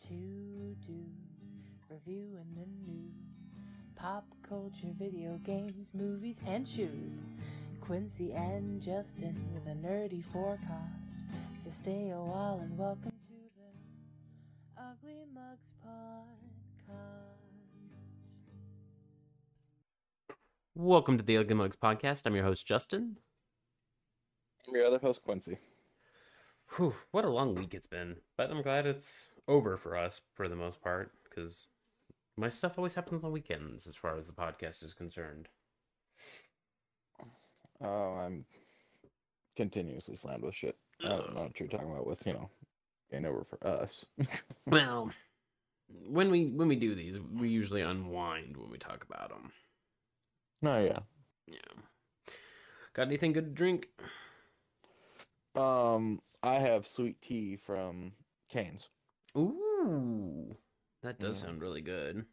Two dudes reviewing the news, pop culture, video games, movies, and shoes. Quincy and Justin with a nerdy forecast. So stay a while and welcome to the Ugly Mugs Podcast. Welcome to the Ugly Mugs Podcast. I'm your host, Justin. I'm your other host, Quincy. Whew, what a long week it's been. But I'm glad it's over for us, for the most part, because my stuff always happens on weekends as far as the podcast is concerned. Oh, I'm continuously slammed with shit. I don't know what you're talking about with, getting over for us. Well, when we do these, we usually unwind when we talk about them. Oh, yeah. Yeah. Got anything good to drink? I have sweet tea from Cane's. Ooh, that does sound really good.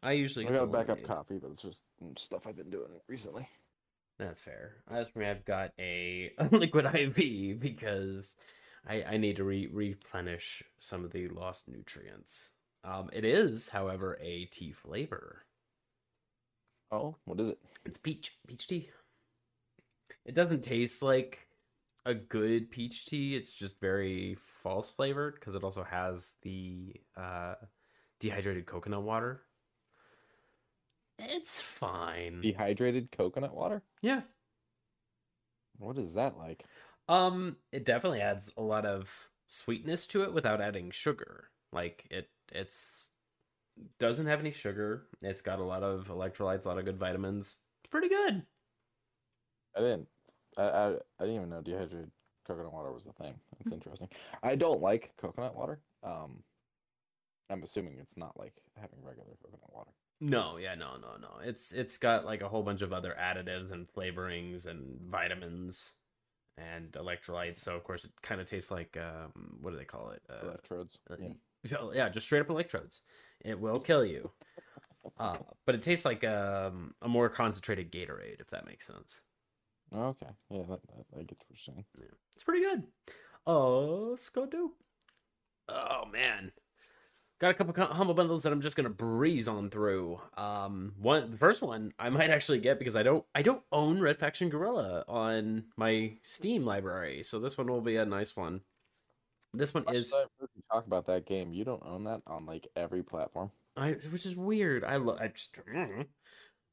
I got a backup coffee, but it's just stuff I've been doing recently. That's fair. As for me, I've got a liquid IV because I need to replenish some of the lost nutrients. It is, however, a tea flavor. Oh, what is it? It's peach tea. It doesn't taste like a good peach tea. It's just very false flavored because it also has the dehydrated coconut water. It's fine. Dehydrated coconut water? Yeah. What is that like? It definitely adds a lot of sweetness to it without adding sugar. Like it's doesn't have any sugar. It's got a lot of electrolytes, a lot of good vitamins. It's pretty good. I didn't even know dehydrated coconut water was the thing. That's interesting. I don't like coconut water. I'm assuming it's not like having regular coconut water. No. It's got like a whole bunch of other additives and flavorings and vitamins and electrolytes. So of course it kind of tastes like what do they call it? Electrodes. Yeah, just straight up electrodes. It will kill you. But it tastes like a more concentrated Gatorade, if that makes sense. Okay. Yeah, I get what you're saying. Yeah. It's pretty good. Oh, Scooby-Doo. Oh, man. Got a couple humble bundles that I'm just gonna breeze on through. The first one I might actually get because I don't own Red Faction Guerrilla on my Steam library, so this one will be a nice one. This one is. I've heard you talk about that game. You don't own that on like every platform. Which is weird.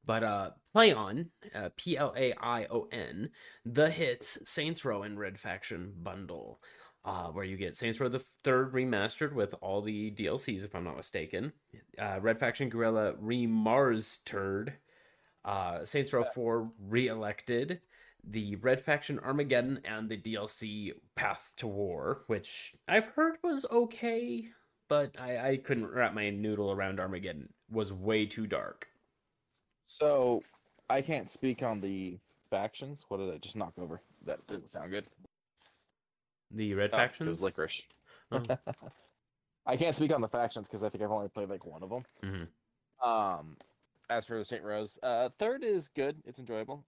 But Playon, Plaion, the hits Saints Row and Red Faction bundle. Where you get Saints Row the 3rd remastered with all the DLCs, if I'm not mistaken. Red Faction Guerrilla remastered. Saints Row 4 re-elected. The Red Faction Armageddon and the DLC Path to War, which I've heard was okay, but I couldn't wrap my noodle around Armageddon. It was way too dark. So, I can't speak on the factions. What did I just knock over? That didn't sound good. The Red Factions? It was licorice. Oh. I can't speak on the factions because I think I've only played like one of them. Mm-hmm. As for the Saint Rose, 3rd is good. It's enjoyable.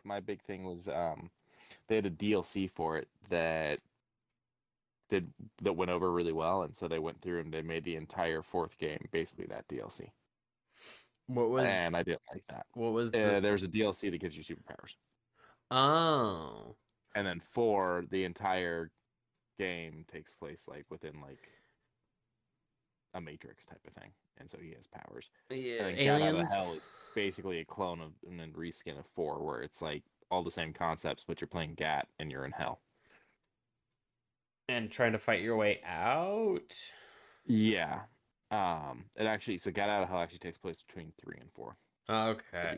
My big thing was they had a DLC for it that went over really well, and so they went through and they made the entire 4th game basically that DLC. And I didn't like that. What was there's a DLC that gives you superpowers. Oh. And then 4, the entire game takes place like within like a Matrix type of thing, and so he has powers. Yeah, and then Aliens. Gat Out of Hell is basically a clone of and then reskin of 4, where it's like all the same concepts, but you're playing Gat and you're in hell. And trying to fight your way out? Yeah. So Gat Out of Hell actually takes place between 3 and 4. Okay.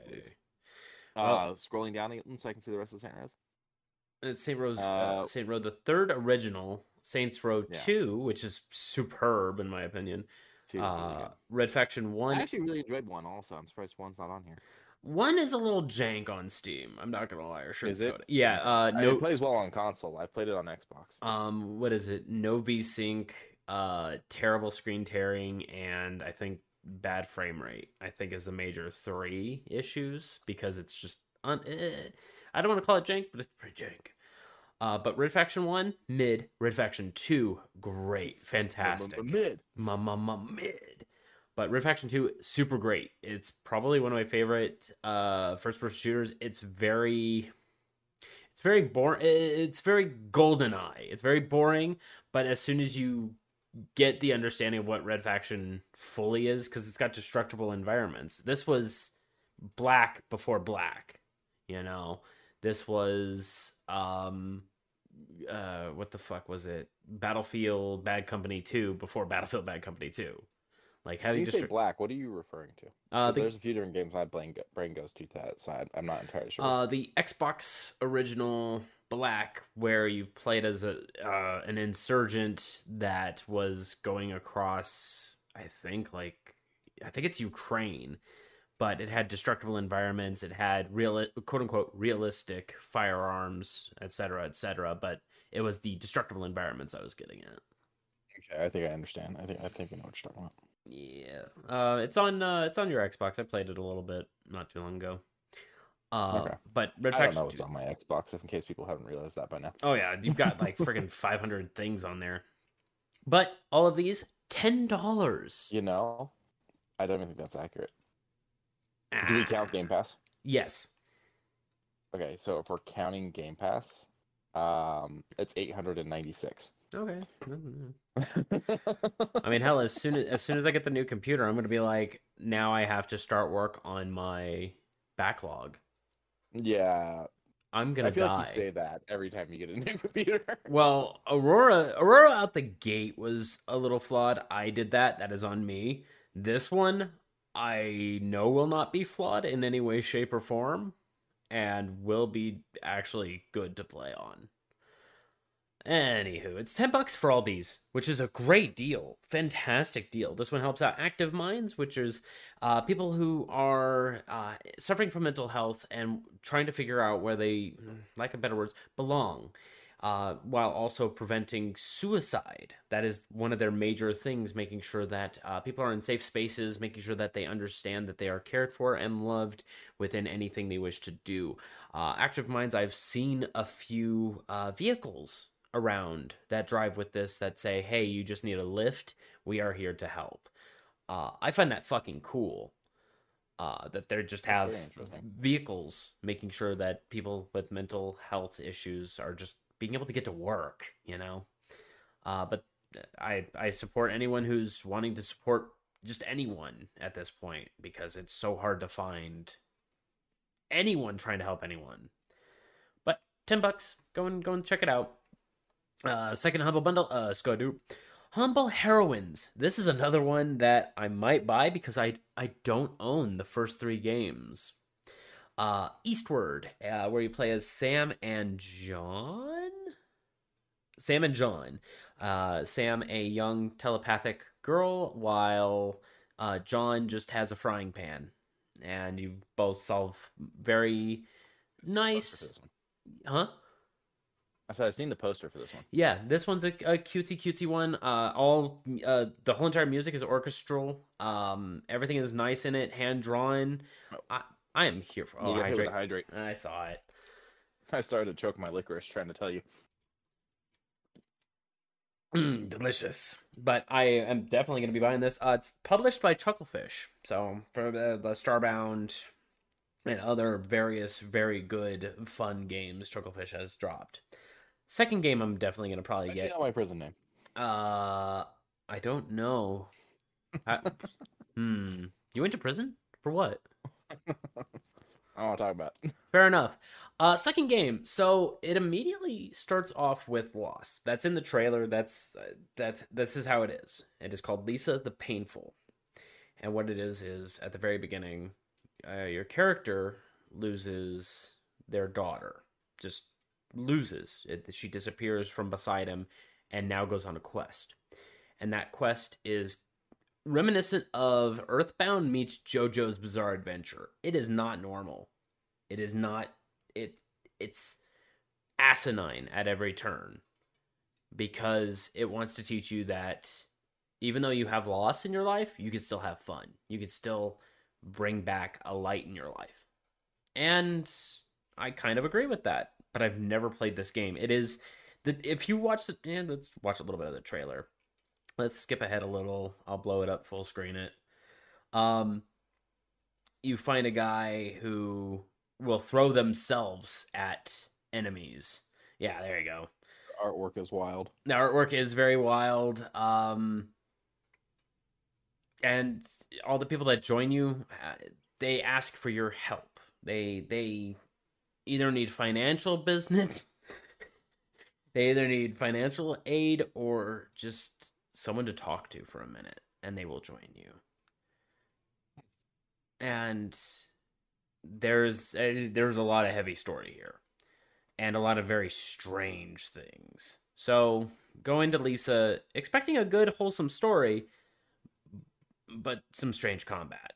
Scrolling down so I can see the rest of the Saint Rose. It's Saint Row the 3rd original, Saints Row 2, which is superb in my opinion. Red Faction 1. I actually really enjoyed 1 also. I'm surprised 1's not on here. 1 is a little jank on Steam. I'm not gonna lie. Is it? Yeah. It plays well on console. I played it on Xbox. What is it? No VSync, terrible screen tearing, and I think bad frame rate. I think is the major 3 issues because it's just I don't want to call it jank, but it's pretty jank. But Red Faction 1, mid. Red Faction 2, great. Fantastic. Mid. Mid. But Red Faction 2, super great. It's probably one of my favorite first-person shooters. It's very boring. It's very GoldenEye. It's very boring, but as soon as you get the understanding of what Red Faction fully is, because it's got destructible environments. This was Black before Black, you know. This was what the fuck was it? Battlefield Bad Company 2 before Battlefield Bad Company 2. Like how When you say Black, what are you referring to? There's a few different games my brain goes to that side. I'm not entirely sure. The Xbox original Black, where you played as an insurgent that was going across, I think it's Ukraine, but it had destructible environments. It had quote unquote realistic firearms, etc., but it was the destructible environments I was getting at. Okay, I think I understand. I think I know what you're talking about. Yeah, it's on your Xbox. I played it a little bit not too long ago. Okay. But Red I Faction don't know what's on my Xbox, if in case people haven't realized that by now. Oh yeah, you've got like friggin' 500 things on there. But all of these $10. You know, I don't even think that's accurate. Do we count Game Pass? Yes. Okay, so if we're counting Game Pass, it's 896. Okay. I mean, hell, as soon as I get the new computer, I'm gonna be like, now I have to start work on my backlog. Yeah, I'm gonna die. Like you say that every time you get a new computer. Well, Aurora out the gate was a little flawed. I did that. That is on me. This one, I know will not be flawed in any way, shape, or form, and will be actually good to play on. Anywho, it's $10 for all these, which is a great deal. Fantastic deal. This one helps out Active Minds, which is people who are suffering from mental health and trying to figure out where they, lack of better words, belong, while also preventing suicide. That is one of their major things, making sure that people are in safe spaces, making sure that they understand that they are cared for and loved within anything they wish to do. Active Minds, I've seen a few vehicles around that drive with this that say, hey, you just need a lift, we are here to help. I find that fucking cool, that they just have vehicles making sure that people with mental health issues are just being able to get to work, you know. But I support anyone who's wanting to support just anyone at this point, because it's so hard to find anyone trying to help anyone. But $10, go and check it out. Second Humble Bundle, Skodu. Humble Heroines. This is another one that I might buy because I don't own the first 3 games. Eastward, where you play as Sam and John? Sam and John. Sam, a young telepathic girl, while John just has a frying pan. And you both solve very nice... Huh? I said I've seen the poster for this one. Yeah, this one's a cutesy one. The whole entire music is orchestral. Everything is nice in it, hand drawn. I am here for hydrate. I saw it. I started to choke my licorice trying to tell you. Delicious. But I am definitely going to be buying this. It's published by Chucklefish, so for the Starbound and other various very good fun games Chucklefish has dropped. Second game I'm definitely going to probably get. You know my prison name? I don't know. You went to prison? For what? I don't want to talk about it. Fair enough. Second game. So it immediately starts off with Lost. That's in the trailer. This is how it is. It is called Lisa the Painful. And what it is at the very beginning, your character loses their daughter. Just loses it. She disappears from beside him and now goes on a quest. And that quest is reminiscent of Earthbound meets JoJo's Bizarre Adventure. It is not normal. It is not... It's asinine at every turn, because it wants to teach you that even though you have loss in your life, you can still have fun. You can still bring back a light in your life. And I kind of agree with that. but I've never played this game. It is if you watch the let's watch a little bit of the trailer. Let's skip ahead a little. I'll blow it up, full screen it. You find a guy who will throw themselves at enemies. Yeah, there you go. Artwork is wild. The artwork is very wild. And all the people that join you, they ask for your help. They either need financial business, they either need financial aid or just someone to talk to for a minute, and they will join you. And there's a lot of heavy story here, and a lot of very strange things. So go into Lisa expecting a good, wholesome story, but some strange combat.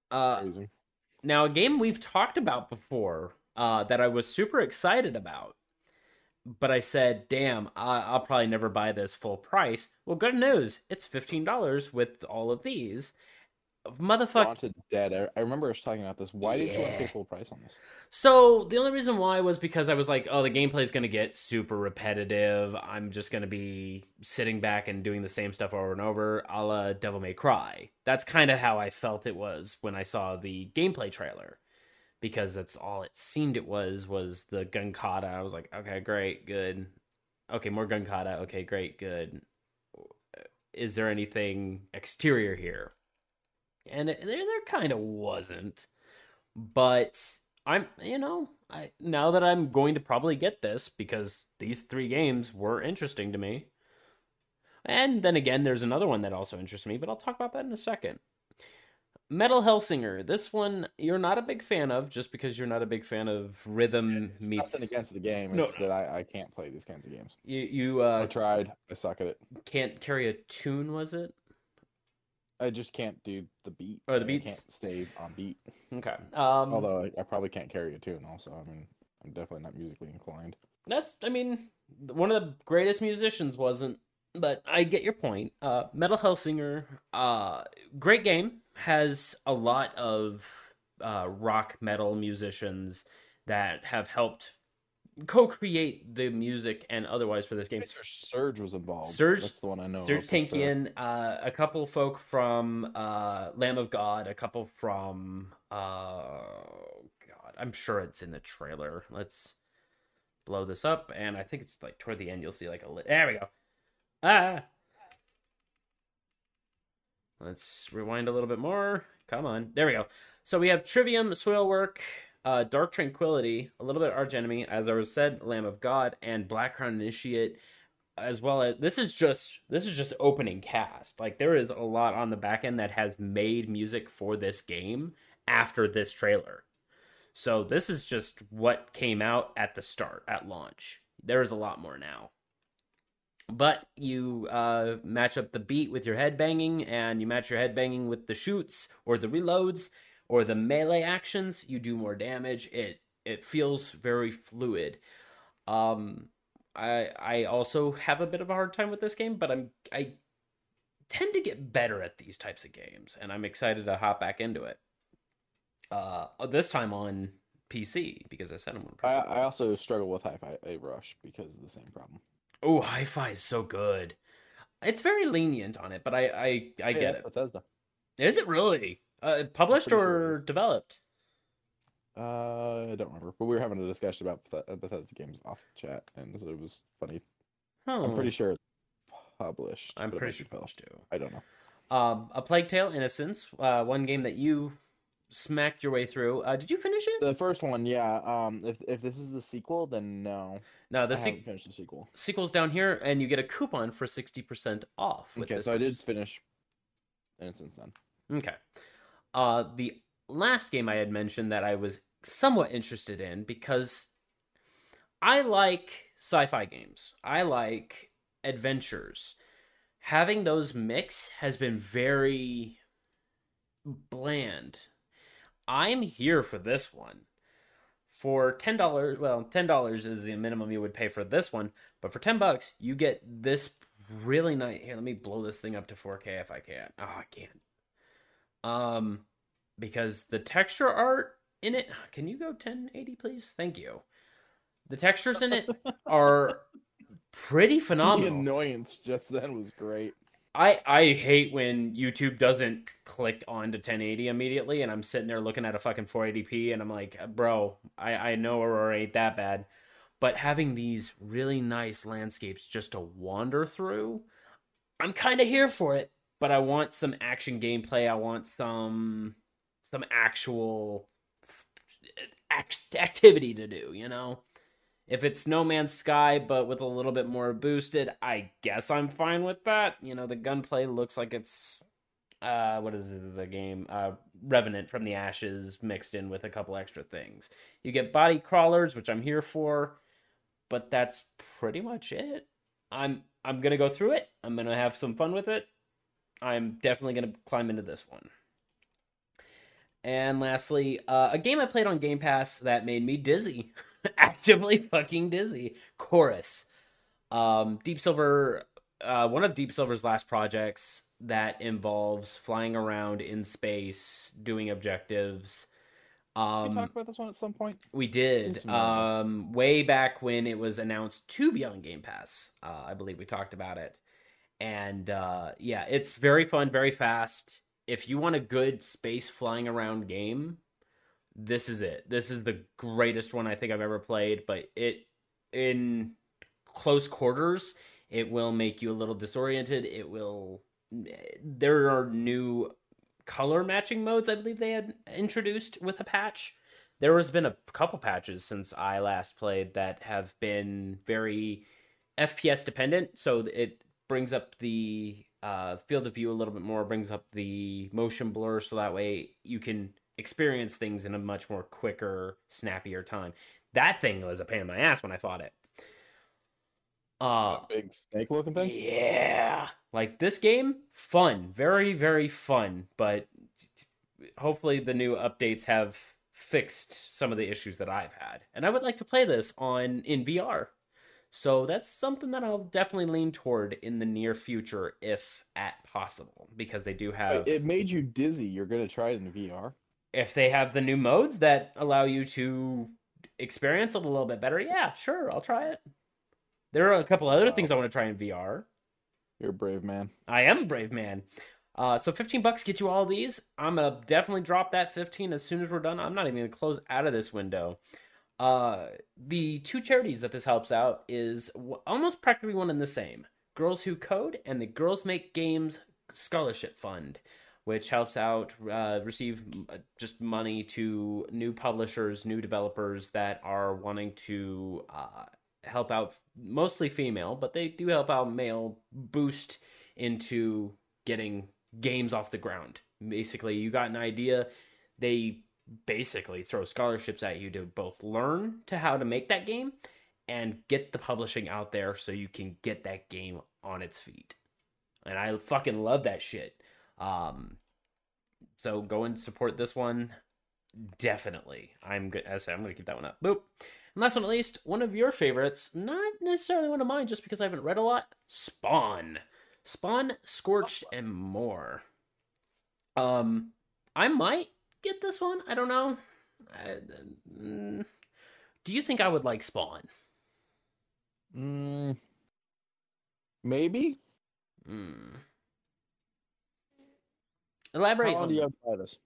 Amazing. Now, a game we've talked about before that I was super excited about, but I said, damn, I'll probably never buy this full price. Well, good news. It's $15 with all of these. Motherfucker. Wanted Dead. I remember us talking about this. Why did you want to pay full price on this? So the only reason why was because I was like, oh, the gameplay is going to get super repetitive. I'm just going to be sitting back and doing the same stuff over and over, a la Devil May Cry. That's kind of how I felt it was when I saw the gameplay trailer, because that's all it seemed it was the gun kata. I was like, okay, great, good. Okay, more gun kata. Okay, great, good. Is there anything exterior here? And there kind of wasn't. But now that I'm going to probably get this, because these 3 games were interesting to me. And then again, there's another one that also interests me, but I'll talk about that in a second. Metal Hellsinger. This one you're not a big fan of, just because you're not a big fan of rhythm It's meets. nothing against the game. It's that I can't play these kinds of games. I tried. I suck at it. Can't carry a tune, was it? I just can't do the beat. Or the beats? I can't stay on beat. Okay. Although I probably can't carry a tune also. I mean, I'm definitely not musically inclined. One of the greatest musicians wasn't, but I get your point. Metal Hellsinger, great game. Has a lot of rock metal musicians that have helped co-create the music and otherwise for this game. Surge was involved. Surge, that's the one I know. Serge Tankian, a couple folk from Lamb of God, a couple from God, I'm sure it's in the trailer. Let's blow this up, and I think it's like toward the end. You'll see like there we go. Let's rewind a little bit more. Come on, there we go. So we have Trivium, Soilwork, Dark Tranquility, a little bit of Arch Enemy, as I was said, Lamb of God, and Black Crown Initiate, as well as this is just opening cast. Like, there is a lot on the back end that has made music for this game after this trailer. So this is just what came out at the start, at launch. There is a lot more now. But you match up the beat with your headbanging, and you match your headbanging with the shoots or the reloads or the melee actions. You do more damage. It feels very fluid. I also have a bit of a hard time with this game, but I tend to get better at these types of games, and I'm excited to hop back into it. This time on PC, because I said I'm going to. I also struggle with Hi-Fi Rush because of the same problem. Oh, Hi-Fi is so good. It's very lenient on it, but I get it. Bethesda. Is it really? Published or developed? I don't remember, but we were having a discussion about Bethesda games off chat, and so it was funny. Oh. I'm pretty sure it's published. I'm pretty sure published too. I don't know. A Plague Tale: Innocence, one game that you smacked your way through. Did you finish it? The first one, yeah. If this is the sequel, then no. No, I haven't finished the sequel. Sequel's down here, and you get a coupon for 60% off. Okay, so I did finish Innocence then. Okay. The last game I had mentioned that I was somewhat interested in, because I like sci-fi games. I like adventures. Having those mix has been very bland. I'm here for this one. For $10, well, $10 is the minimum you would pay for this one, but for $10, you get this really nice. Here, let me blow this thing up to 4K if I can. Oh, I can't. Because the texture art in it, can you go 1080, please? Thank you. The textures in it are pretty The phenomenal. annoyance just then was great. I hate when YouTube doesn't click onto 1080 immediately, and I'm sitting there looking at a fucking 480p, and I'm like, bro, I know Aurora ain't that bad. But having these really nice landscapes just to wander through, I'm kind of here for it. But I want some action gameplay. I want some actual activity to do, you know? If it's No Man's Sky, but with a little bit more boosted, I guess I'm fine with that. You know, the gunplay looks like it's, what is it, the game? Revenant from the Ashes mixed in with a couple extra things. You get body crawlers, which I'm here for, but that's pretty much it. I'm gonna go through it. I'm gonna have some fun with it. I'm definitely gonna climb into this one. And lastly, a game I played on Game Pass that made me dizzy. Actively fucking dizzy. Chorus. Deep Silver, one of Deep Silver's last projects that involves flying around in space, doing objectives. Did we talk about this one at some point? We did. Seems familiar. Way back when it was announced to be on Game Pass. I believe we talked about it. And yeah, it's very fun, very fast. If you want a good space flying around game, this is it. This is the greatest one I think I've ever played, but it in close quarters, it will make you a little disoriented. There are new color matching modes I believe they had introduced with a patch. There has been a couple patches since I last played that have been very FPS dependent, so it brings up the field of view a little bit more, brings up the motion blur, so that way you can experience things in a much more quicker, snappier time. That thing was a pain in my ass when I fought it. That big snake looking thing? Yeah. Like this game, fun. Very, very fun. But hopefully the new updates have fixed some of the issues that I've had. And I would like to play this in VR. So that's something that I'll definitely lean toward in the near future, if at possible, because they do have. It made you dizzy. You're gonna try it in VR? If they have the new modes that allow you to experience it a little bit better, yeah, sure, I'll try it. There are a couple other things I want to try in VR. You're a brave man. I am a brave man. So $15 get you all these. I'm gonna definitely drop that 15 as soon as we're done. I'm not even gonna close out of this window. The two charities that this helps out is almost practically one and the same. Girls Who Code and the Girls Make Games Scholarship Fund, which helps out receive just money to new publishers, new developers that are wanting to help out, mostly female, but they do help out male, boost into getting games off the ground. Basically, you got an idea, they basically throw scholarships at you to both learn to how to make that game and get the publishing out there so you can get that game on its feet. And I fucking love that shit. So go and support this one. Definitely. I'm good. As I say, I'm going to keep that one up. Boop. And last but not least, one of your favorites, not necessarily one of mine just because I haven't read a lot, Spawn. Spawn, Scorched, and More. I might get this one. I don't know. Do you think I would like Spawn? Maybe. Elaborate. How long do you have to buy this?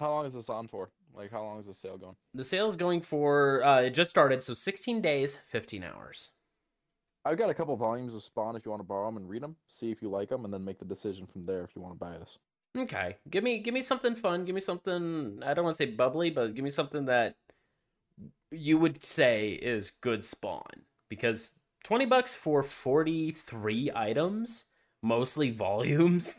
How long is this on for? Like, how long is the sale going? The sale's going for, it just started, so 16 days, 15 hours. I've got a couple volumes of Spawn if you want to borrow them and read them, see if you like them, and then make the decision from there if you want to buy this. Okay, give me something fun. Give me something, I don't want to say bubbly, but give me something that you would say is good Spawn. Because $20 for 43 items, mostly volumes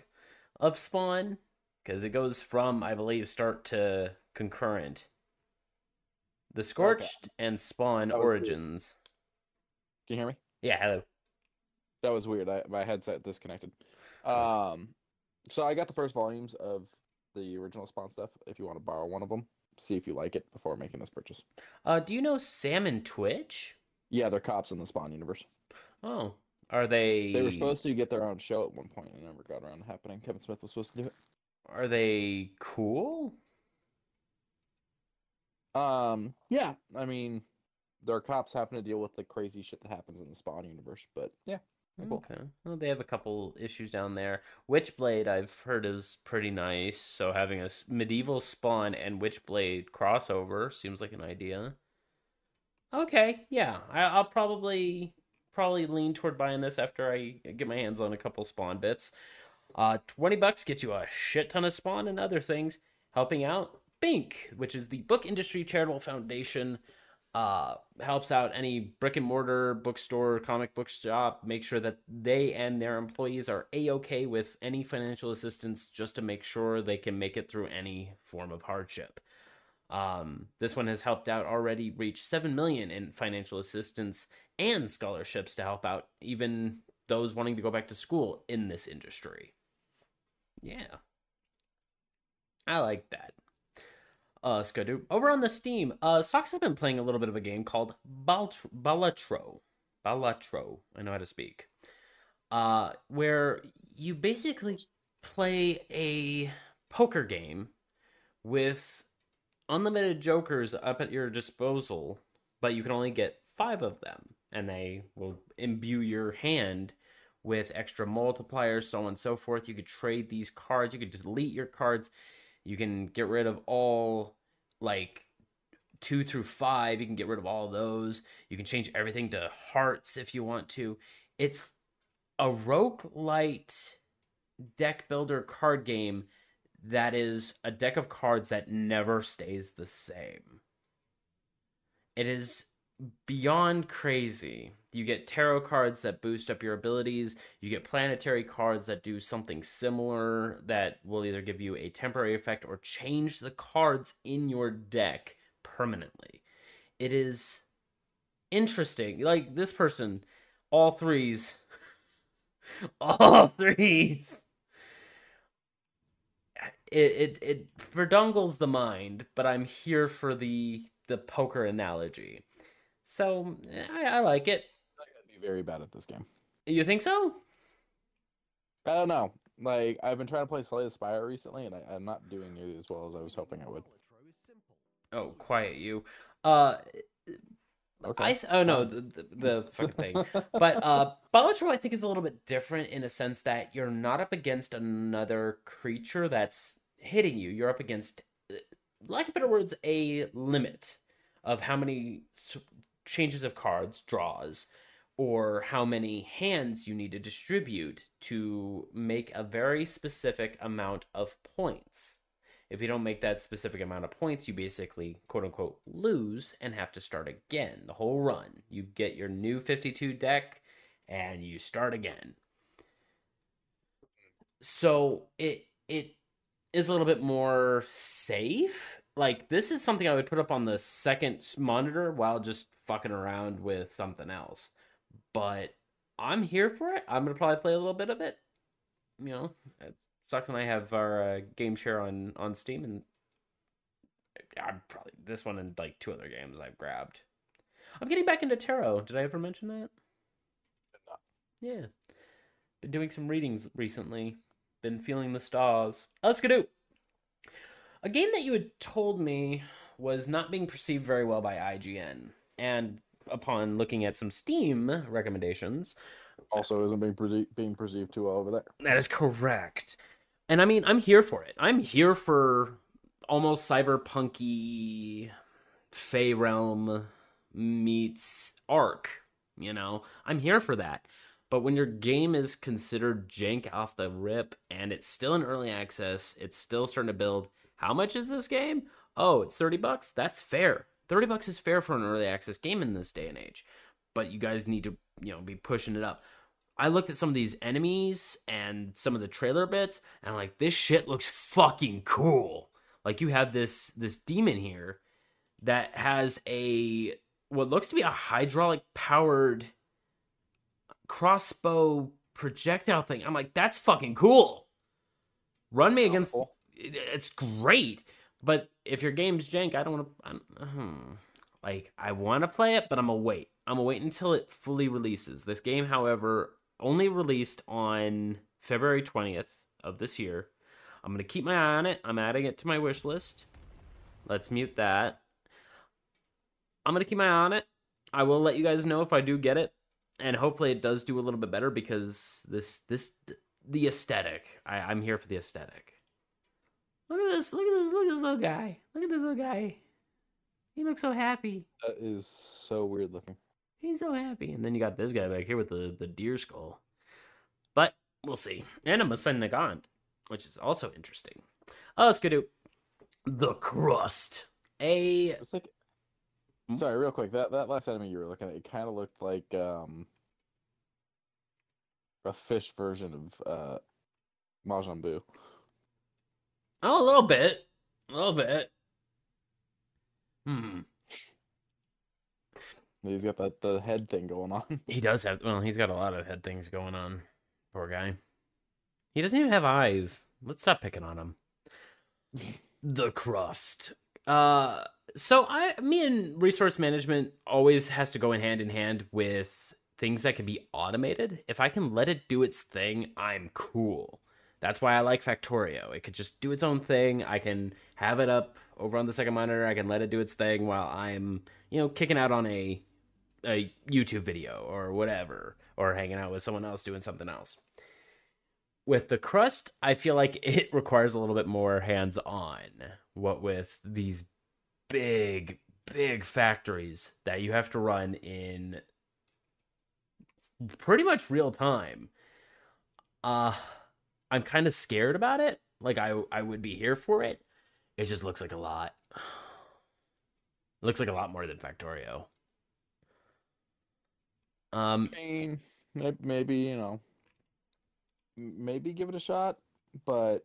of Spawn, because it goes from, I believe, start to concurrent. The Scorched and Spawn Origins. Can you hear me? Yeah, hello. That was weird. My headset disconnected. So I got the first volumes of the original Spawn stuff. If you want to borrow one of them, see if you like it before making this purchase. Do you know Sam and Twitch? Yeah, they're cops in the Spawn universe. Oh, are they? They were supposed to get their own show at one point, and it never got around to happening. Kevin Smith was supposed to do it. Are they cool? Yeah. I mean, there are cops having to deal with the crazy shit that happens in the Spawn universe. But yeah, cool. Okay. Well, they have a couple issues down there. Witchblade, I've heard, is pretty nice. So having a medieval Spawn and Witchblade crossover seems like an idea. Okay, yeah, I'll probably lean toward buying this after I get my hands on a couple Spawn bits. $20 gets you a shit ton of Spawn and other things. Helping out Bink, which is the Book Industry Charitable Foundation. Helps out any brick and mortar bookstore, comic book shop, make sure that they and their employees are a-okay with any financial assistance just to make sure they can make it through any form of hardship. This one has helped out already reach 7 million in financial assistance and scholarships to help out even those wanting to go back to school in this industry. Yeah. I like that. Skadu. Over on the Steam, Sox has been playing a little bit of a game called Balatro. Balatro. I know how to speak. Where you basically play a poker game with unlimited jokers up at your disposal, but you can only get 5 of them, and they will imbue your hand with extra multipliers, so on and so forth. You could trade these cards. You could delete your cards. You can get rid of all, like, 2 through 5. You can get rid of all those. You can change everything to hearts if you want to. It's a roguelite deck builder card game that is a deck of cards that never stays the same. It is beyond crazy. You get tarot cards that boost up your abilities. You get planetary cards that do something similar that will either give you a temporary effect or change the cards in your deck permanently. It is interesting. Like, this person, all threes. All threes. It verdungles the mind, but I'm here for the poker analogy. So, I like it. I'm gonna be very bad at this game. You think so? I don't know. Like, I've been trying to play Slay the Spire recently, and I'm not doing nearly as well as I was hoping I would. Oh, quiet you. Okay. Oh no, the fucking thing. But Balatro, I think, is a little bit different in a sense that you're not up against another creature that's hitting you. You're up against, lack of better words, a limit of how many changes of cards, draws, or how many hands you need to distribute to make a very specific amount of points. If you don't make that specific amount of points, you basically, quote-unquote, lose and have to start again, the whole run. You get your new 52 deck, and you start again. So it is a little bit more safe. Like, this is something I would put up on the second monitor while just fucking around with something else. But I'm here for it. I'm going to probably play a little bit of it. You know, Sox and I have our game share on Steam, and I'm probably this one and like 2 other games I've grabbed. I'm getting back into tarot. Did I ever mention that? No. Yeah. Been doing some readings recently. Been feeling the stars. Let's go. A game that you had told me was not being perceived very well by IGN, and upon looking at some Steam recommendations, Also isn't being perceived too well over there. that is correct. And I mean, I'm here for it. I'm here for almost cyberpunky Fey Realm meets Ark, you know? I'm here for that. But when your game is considered jank off the rip and it's still in early access, it's still starting to build, how much is this game? Oh, it's $30? That's fair. $30 is fair for an early access game in this day and age. But you guys need to, be pushing it up. I looked at some of these enemies and some of the trailer bits, and I'm like, this shit looks fucking cool. Like, you have this demon here that has what looks to be a hydraulic powered crossbow projectile thing. I'm like, that's fucking cool. Run me against. Cool. It's great. But if your game's jank, I don't want to. I want to play it, but I'm gonna wait. I'm gonna wait until it fully releases. This game, however, only released on February 20th of this year. I'm gonna keep my eye on it. I'm adding it to my wish list. Let's mute that. I'm gonna keep my eye on it. I will let you guys know if I do get it, and hopefully it does do a little bit better because the aesthetic. I'm here for the aesthetic. Look at this! Look at this! Look at this little guy! Look at this little guy! He looks so happy. That is so weird looking. He's so happy. And then you got this guy back here with the deer skull. But we'll see. And a Nagant, which is also interesting. Let's go to The Crust. It's like, sorry, real quick. That last enemy you were looking at, it kind of looked like a fish version of Majin Buu. Oh, a little bit. A little bit. He's got the head thing going on. He does have, well, he's got a lot of head things going on. Poor guy. He doesn't even have eyes. Let's stop picking on him. The Crust. So me and resource management always has to go in hand with things that can be automated. If I can let it do its thing, I'm cool. That's why I like Factorio. It could just do its own thing. I can have it up over on the second monitor. I can let it do its thing while I'm, kicking out on a YouTube video or whatever, or hanging out with someone else doing something else. With The Crust, I feel like it requires a little bit more hands-on. What with these big factories that you have to run in pretty much real time. I'm kind of scared about it. Like, I would be here for it. It just looks like a lot. It looks like a lot more than Factorio. I mean, maybe, maybe give it a shot, but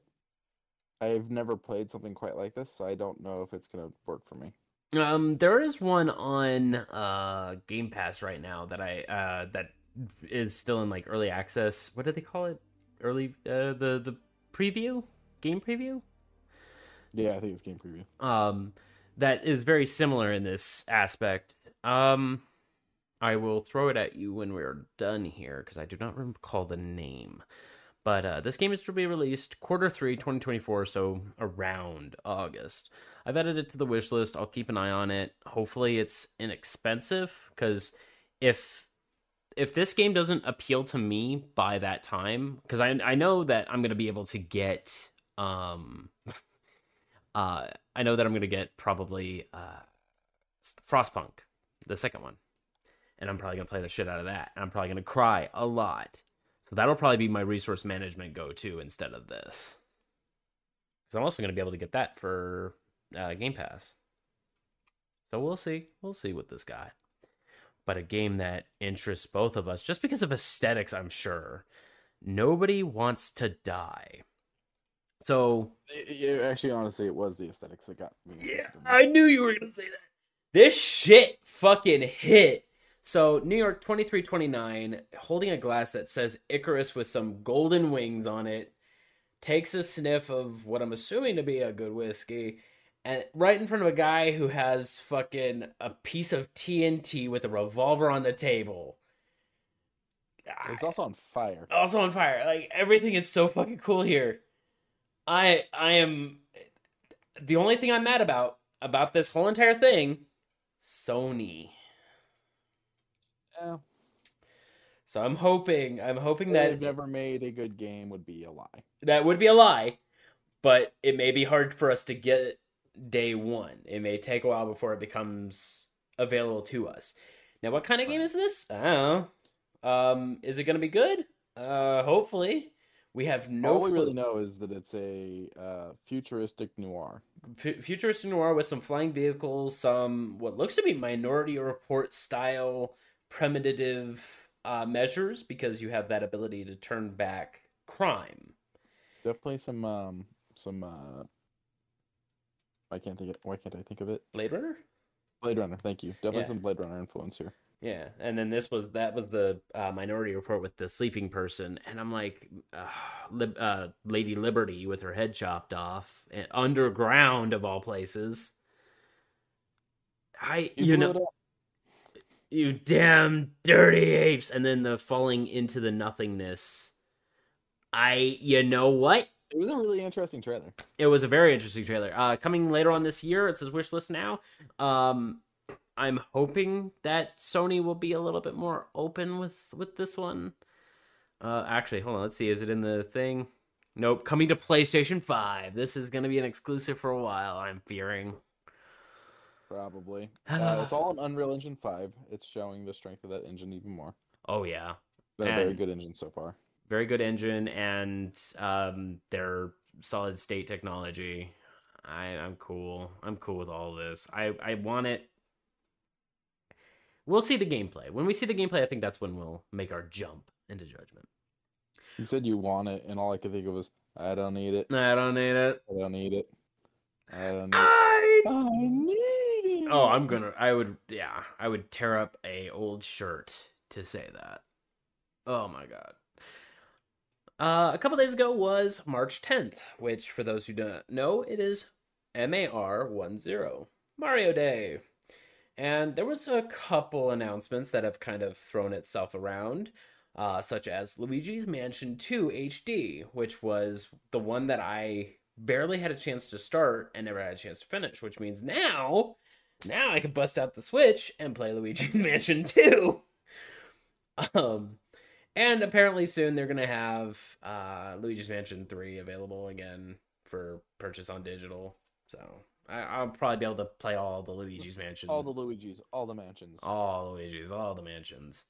I've never played something quite like this, so I don't know if it's going to work for me. There is one on Game Pass right now that that is still in like early access. What do they call it? Early the preview? Game preview? Yeah, I think it's game preview. That is very similar in this aspect. I will throw it at you when we're done here because I do not recall the name. But this game is to be released Q3 2024, so around August. I've added it to the wish list. I'll keep an eye on it. Hopefully it's inexpensive, because if this game doesn't appeal to me by that time, because I know that I'm going to be able to get... I know that I'm going to get probably Frostpunk, the second one. And I'm probably going to play the shit out of that. And I'm probably going to cry a lot. So that'll probably be my resource management go-to instead of this. Because I'm also going to be able to get that for Game Pass. So we'll see. We'll see with this guy. But a game that interests both of us, just because of aesthetics, I'm sure. Nobody Wants to Die. So... Actually, honestly, it was the aesthetics that got me. Yeah, I knew you were going to say that. This shit fucking hit. So, New York 2329, holding a glass that says Icarus with some golden wings on it, takes a sniff of what I'm assuming to be a good whiskey, and right in front of a guy who has fucking a piece of TNT with a revolver on the table. It's also on fire. Also on fire. Like, everything is so fucking cool here. I am... The only thing I'm mad about this whole entire thing, Sony. Yeah. So I'm hoping that they've never made a good game would be a lie. That would be a lie, but it may be hard for us to get it day one. It may take a while before it becomes available to us. Now, what kind of game is this? I don't know. Is it going to be good? Hopefully. We have no All we really know is that it's a futuristic noir. Futuristic noir with some flying vehicles, some what looks to be Minority Report style primitive measures, because you have that ability to turn back crime. Definitely some why can't I think of it? Blade Runner? Blade Runner, thank you. Definitely some Blade Runner influence here. Yeah, and then that was the Minority Report with the sleeping person, and I'm like, Lady Liberty with her head chopped off, and underground of all places. You damn dirty apes, and then the falling into the nothingness. You know what? It was a really interesting trailer. It was a very interesting trailer. Coming later on this year, it says wish list now. I'm hoping that Sony will be a little bit more open with this one. Actually, hold on. Let's see. Is it in the thing? Nope. Coming to PlayStation 5. This is going to be an exclusive for a while, I'm fearing. Probably. It's all in Unreal Engine 5. It's showing the strength of that engine even more. Oh, yeah. Been a very good engine so far. Very good engine, and their solid state technology. I'm cool. I'm cool with all this. I want it. We'll see the gameplay. When we see the gameplay, I think that's when we'll make our jump into judgment. You said you want it, and all I could think of was, I don't need it. I don't need it. I don't need it. I don't need it. I need it. Oh, I would tear up a old shirt to say that. Oh my god. A couple days ago was March 10th, which, for those who don't know, it is MAR10, Mario Day. And there was a couple announcements that have kind of thrown itself around, such as Luigi's Mansion 2 HD, which was the one that I barely had a chance to start and never had a chance to finish, which means now I can bust out the Switch and play Luigi's Mansion 2. And apparently soon they're going to have Luigi's Mansion 3 available again for purchase on digital. So I'll probably be able to play all the Luigi's Mansion. All the Luigi's, all the mansions. All Luigi's, all the mansions.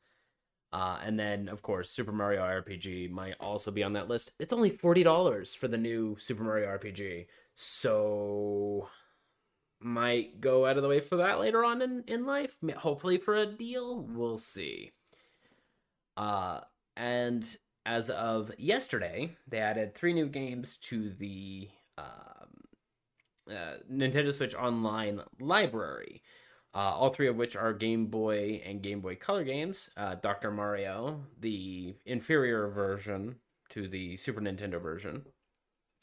And then, of course, Super Mario RPG might also be on that list. It's only $40 for the new Super Mario RPG. So might go out of the way for that later on in life. Hopefully for a deal. We'll see. And as of yesterday, they added 3 new games to the Nintendo Switch Online library. All 3 of which are Game Boy and Game Boy Color games. Dr. Mario, the inferior version to the Super Nintendo version.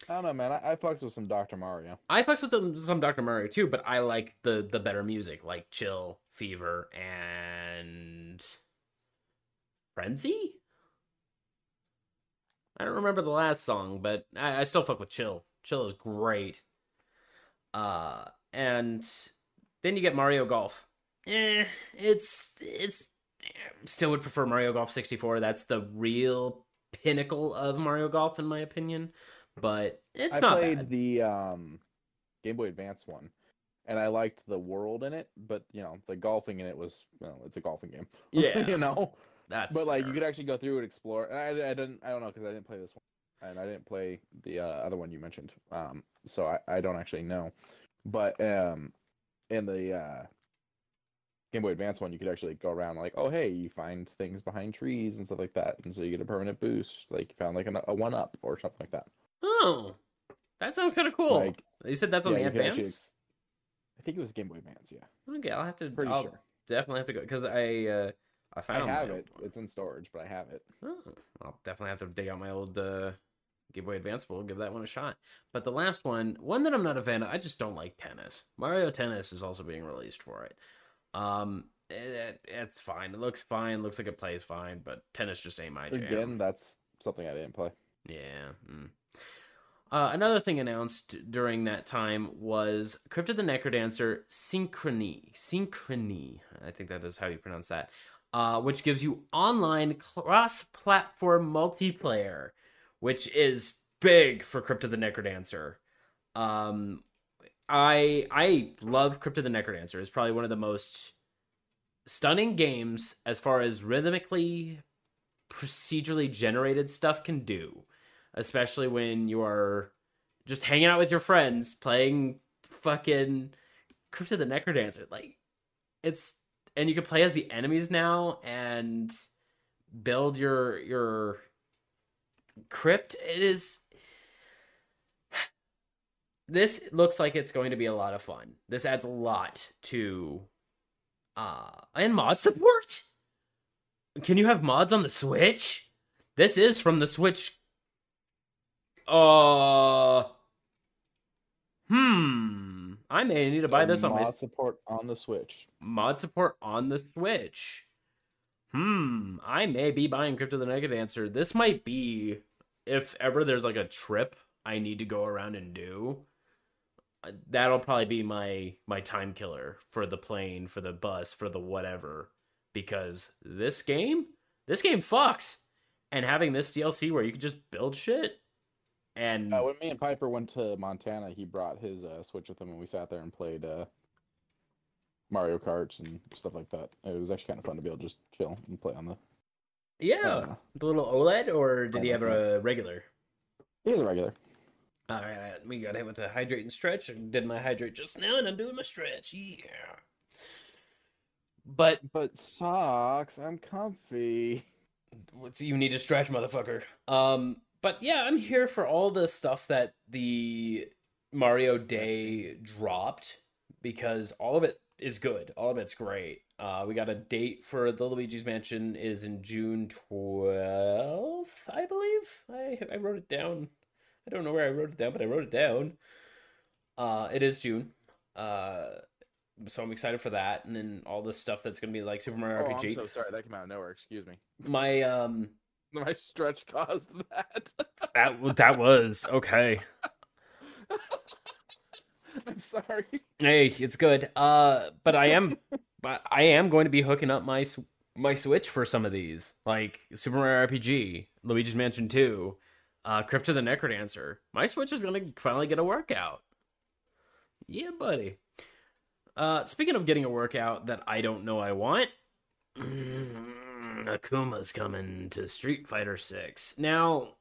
I don't know, man. I fucks with some Dr. Mario. I fucks with some Dr. Mario too, but I like the better music, like Chill, Fever, and Frenzy? I don't remember the last song, but I still fuck with Chill. Chill is great. And then you get Mario Golf. It's still would prefer Mario Golf 64. That's the real pinnacle of Mario Golf in my opinion. But it's not bad. I played the Game Boy Advance one, and I liked the world in it, but the golfing in it was, it's a golfing game. Yeah. That's but like fair. You could actually go through and explore. And I don't know because I didn't play this one, and I didn't play the other one you mentioned. So I don't actually know. But in the Game Boy Advance one, you could actually go around like, oh hey, you find things behind trees and stuff like that, and so you get a permanent boost. Like you found like a 1-up or something like that. Oh, that sounds kind of cool. Like, you said that's on the Advance? I think it was Game Boy Advance, yeah. Okay, I'll have to. Pretty sure. Definitely have to go because I have it. It's in storage, but I have it. Oh, I'll definitely have to dig out my old Game Boy Advance. We'll give that one a shot. But the last one that I'm not a fan of, I just don't like tennis. Mario Tennis is also being released for it. It's fine. It looks fine. Looks like it plays fine, but tennis just ain't my jam. Again, that's something I didn't play. Yeah. Another thing announced during that time was Crypt of the Necrodancer Synchrony. I think that is how you pronounce that. Which gives you online cross-platform multiplayer, which is big for Crypt of the Necrodancer. I love Crypt of the Necrodancer. It's probably one of the most stunning games as far as rhythmically, procedurally generated stuff can do. Especially when you are just hanging out with your friends playing fucking Crypt of the Necrodancer. Like, and you can play as the enemies now and build your crypt. This looks like it's going to be a lot of fun. This adds a lot to and mod support? Can you have mods on the Switch? This is from the Switch. I may need to buy this on my... Mod support on the Switch. Mod support on the Switch. I may be buying Crypt of the Necrodancer. This might be, if ever there's like a trip I need to go around and do. that'll probably be my time killer for the plane, for the bus, for the whatever. Because this game fucks. And having this DLC where you can just build shit. And when me and Piper went to Montana, he brought his Switch with him, and we sat there and played Mario Karts and stuff like that. It was actually kind of fun to be able to just chill and play on the... the little OLED, or did he have a regular? He has a regular. All right, we got him with a hydrate and stretch. I did my hydrate just now, and I'm doing my stretch. Yeah. But socks, I'm comfy. You need to stretch, motherfucker. But yeah, I'm here for all the stuff that the Mario Day dropped, because all of it is good. All of it's great. We got a date for the Luigi's Mansion is in June 12th, I believe. I wrote it down. I don't know where I wrote it down, but I wrote it down. It is June. So I'm excited for that, and then all the stuff that's gonna be like Super Mario RPG. I'm so sorry, that came out of nowhere. Excuse me. My stretch caused that. that was okay. I'm sorry. Hey, it's good. But I am going to be hooking up my Switch for some of these, like Super Mario RPG, Luigi's Mansion 2, Crypt of the Necrodancer. My Switch is gonna finally get a workout. Yeah, buddy. Speaking of getting a workout that I don't know I want, Akuma's coming to Street Fighter 6. Now,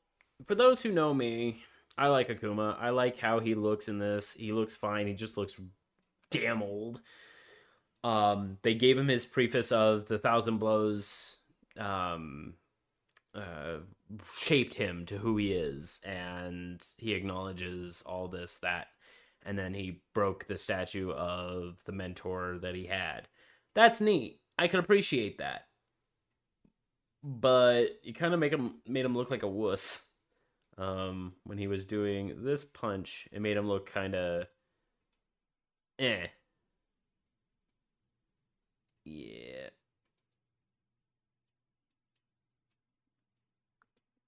for those who know me, I like Akuma. I like how he looks in this. He looks fine. He just looks damn old. They gave him his preface of the 1,000 blows shaped him to who he is, and he acknowledges all this, that, and then he broke the statue of the mentor that he had. That's neat. I can appreciate that. But you kind of made him look like a wuss. When he was doing this punch, it made him look kind of eh. Yeah.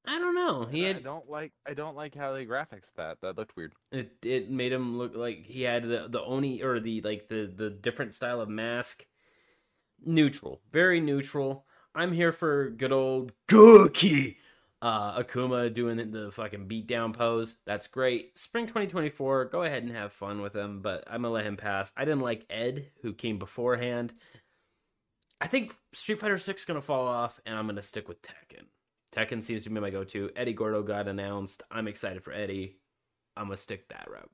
I don't know. I don't like how the graphics that looked weird. It made him look like he had the Oni, or the different style of mask. Neutral. Very neutral. I'm here for good old Cookie. Akuma doing the fucking beatdown pose. That's great. Spring 2024, go ahead and have fun with him, but I'm gonna let him pass. I didn't like Ed, who came beforehand. I think Street Fighter 6 is gonna fall off, and I'm gonna stick with Tekken. Tekken seems to be my go-to. Eddie Gordo got announced. I'm excited for Eddie. I'm gonna stick that route.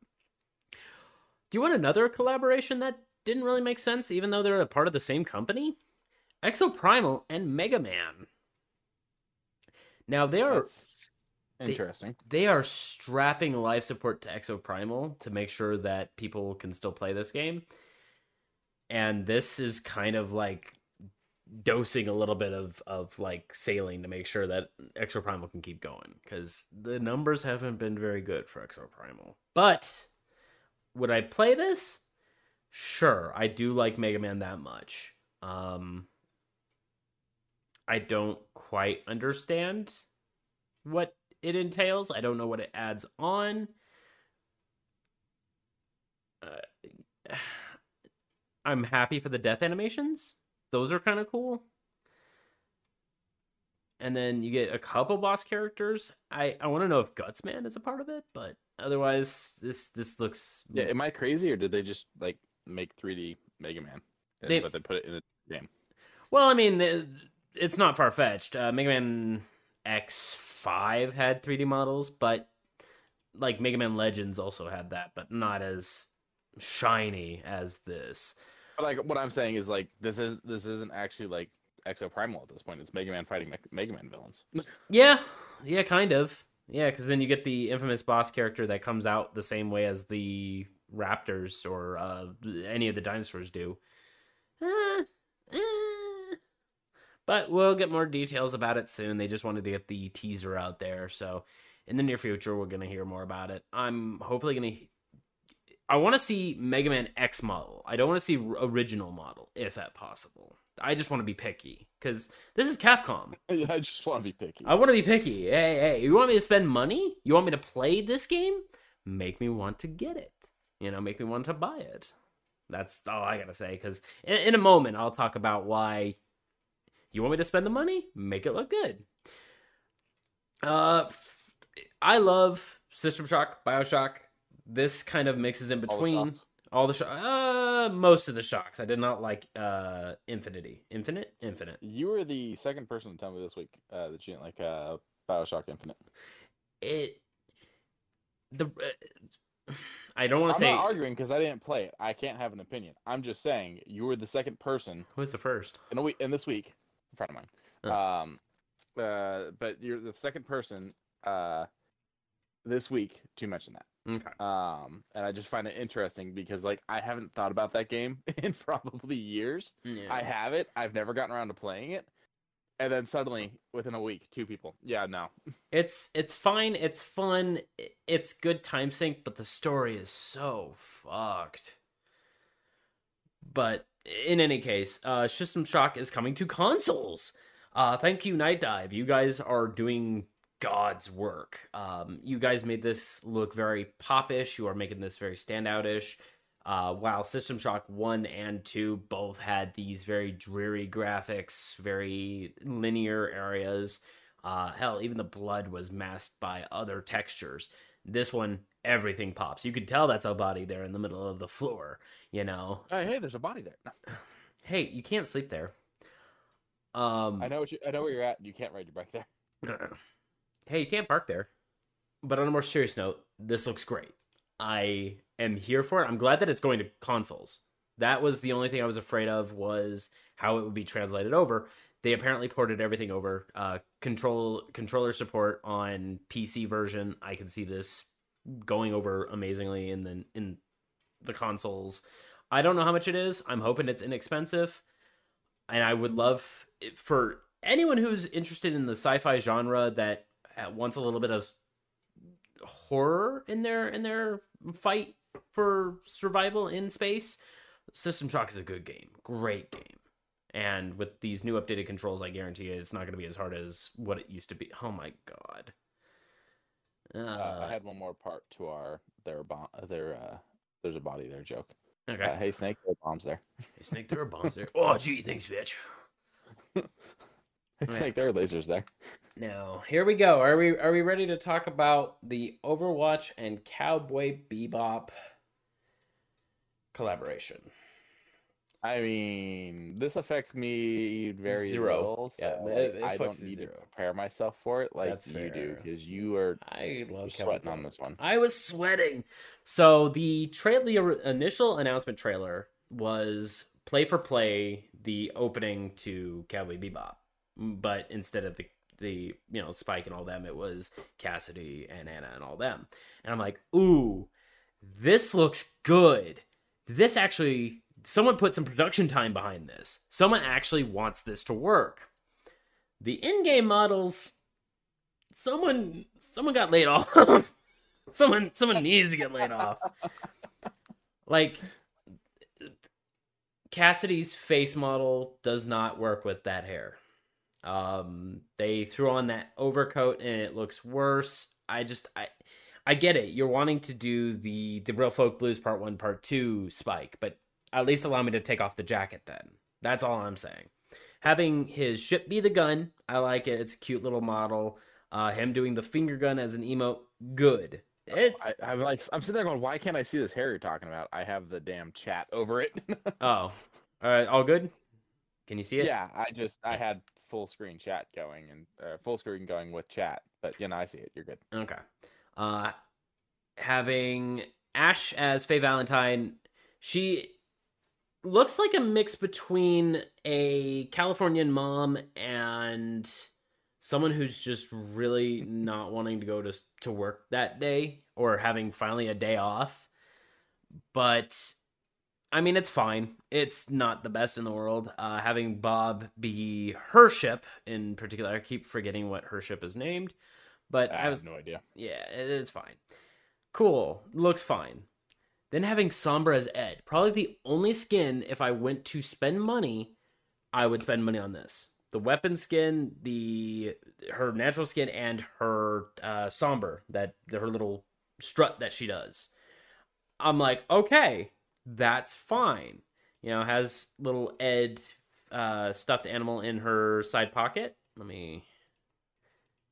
Do you want another collaboration that didn't really make sense, even though they're a part of the same company? Exoprimal and Mega Man. Now That's interesting. They are strapping life support to Exoprimal to make sure that people can still play this game. And this is kind of like dosing a little bit of like saline to make sure that Exoprimal can keep going, because the numbers haven't been very good for Exoprimal. But would I play this? Sure, I do like Mega Man that much. I don't quite understand what it entails. I don't know what it adds on. I'm happy for the death animations. Those are kind of cool. And then you get a couple boss characters. I want to know if Gutsman is a part of it, but otherwise, this looks... Yeah, am I crazy, or did they just like make 3D Mega Man, but they put it in a game? Well, I mean, it's not far-fetched. Mega Man X5 had 3D models, but like Mega Man Legends also had that, but not as shiny as this. But like what I'm saying is, like, this isn't actually like Exoprimal at this point. It's Mega Man fighting Mega Man villains. Yeah, kind of. Yeah, because then you get the infamous boss character that comes out the same way as the raptors or any of the dinosaurs do. But we'll get more details about it soon. They just wanted to get the teaser out there, so in the near future we're gonna hear more about it. I'm hopefully gonna... I want to see Mega Man X model. I don't want to see original model, if at possible. I just want to be picky, because this is Capcom. I just want to be picky. I want to be picky. Hey, you want me to spend money? You want me to play this game? Make me want to get it. make me want to buy it. That's all I gotta say, because in a moment I'll talk about why you want me to spend the money, make it look good. I love System Shock, BioShock. This kind of mixes in between all the shocks. Most of the shocks. I did not like Infinite. You were the second person to tell me this week that you didn't like BioShock Infinite. I don't want to say. I'm not arguing because I didn't play it. I can't have an opinion. I'm just saying you were the second person. Who was the first? In this week, a friend of mine. Oh. But you're the second person this week to mention that. Okay. And I just find it interesting because I haven't thought about that game in probably years. Yeah. I have it. I've never gotten around to playing it. And then suddenly, within a week, 2 people. Yeah, no. It's fine. It's fun. It's good time sink, but the story is so fucked. But in any case, System Shock is coming to consoles. Thank you, Night Dive. You guys are doing God's work. You guys made this look very pop-ish. You are making this very standout-ish. While System Shock 1 and 2 both had these very dreary graphics, very linear areas. Hell, even the blood was masked by other textures. This one, everything pops. You could tell that's a body there in the middle of the floor, Hey, there's a body there. No. Hey, you can't sleep there. I know where you're at, and you can't ride your bike there. Hey, you can't park there. But on a more serious note, this looks great. I am here for it. I'm glad that it's going to consoles. That was the only thing I was afraid of, was how it would be translated over. They apparently ported everything over. Controller support on PC version. I can see this going over amazingly in the consoles. I don't know how much it is. I'm hoping it's inexpensive. And I would love, for anyone who's interested in the sci-fi genre that wants a little bit of horror in their fight for survival in space, System Shock is a good game. Great game. And with these new updated controls, I guarantee you it's not going to be as hard as what it used to be. Oh my god. I had one more part to there's a body there joke. Okay. Hey Snake, there are bombs there. Hey Snake, there are bombs there. Oh gee, thanks, bitch. Hey Snake, there are lasers there. Now, here we go. Are we ready to talk about the Overwatch and Cowboy Bebop collaboration? I mean, this affects me very Zero. little, so I don't need to prepare myself for it like That's you fair. do, because you are I love sweating on this one. I was sweating. So the initial announcement trailer was play for play, the opening to Cowboy Bebop, but instead of the Spike and all them, it was Cassidy and Anna and all them. And I'm like, ooh, this looks good. This actually, someone put some production time behind this. Someone actually wants this to work. The in-game models, someone got laid off. someone needs to get laid off. Like, Cassidy's face model does not work with that hair. They threw on that overcoat and it looks worse. I get it. You're wanting to do the Real Folk Blues Part 1, Part 2 Spike, but at least allow me to take off the jacket then. That's all I'm saying. Having his ship be the gun, I like it. It's a cute little model. Him doing the finger gun as an emote, good. I'm sitting there going, why can't I see this hair you're talking about? I have the damn chat over it. Oh, all good? Can you see it? Yeah, I had full screen chat going and full screen going with chat, but I see it. You're good. Okay. Having Ash as Faye Valentine, she looks like a mix between a Californian mom and someone who's just really not wanting to go to work that day, or having finally a day off. But I mean, it's fine. It's not the best in the world. Having Bob be her ship in particular, I keep forgetting what her ship is named, but I have no idea. Yeah, it is fine. Cool. Looks fine. Then having Sombra as Ed. Probably the only skin, if I went to spend money, I would spend money on this. The weapon skin, her natural skin, and her Somber, her little strut that she does. I'm like, okay, that's fine. You know, has little Ed stuffed animal in her side pocket. Let me,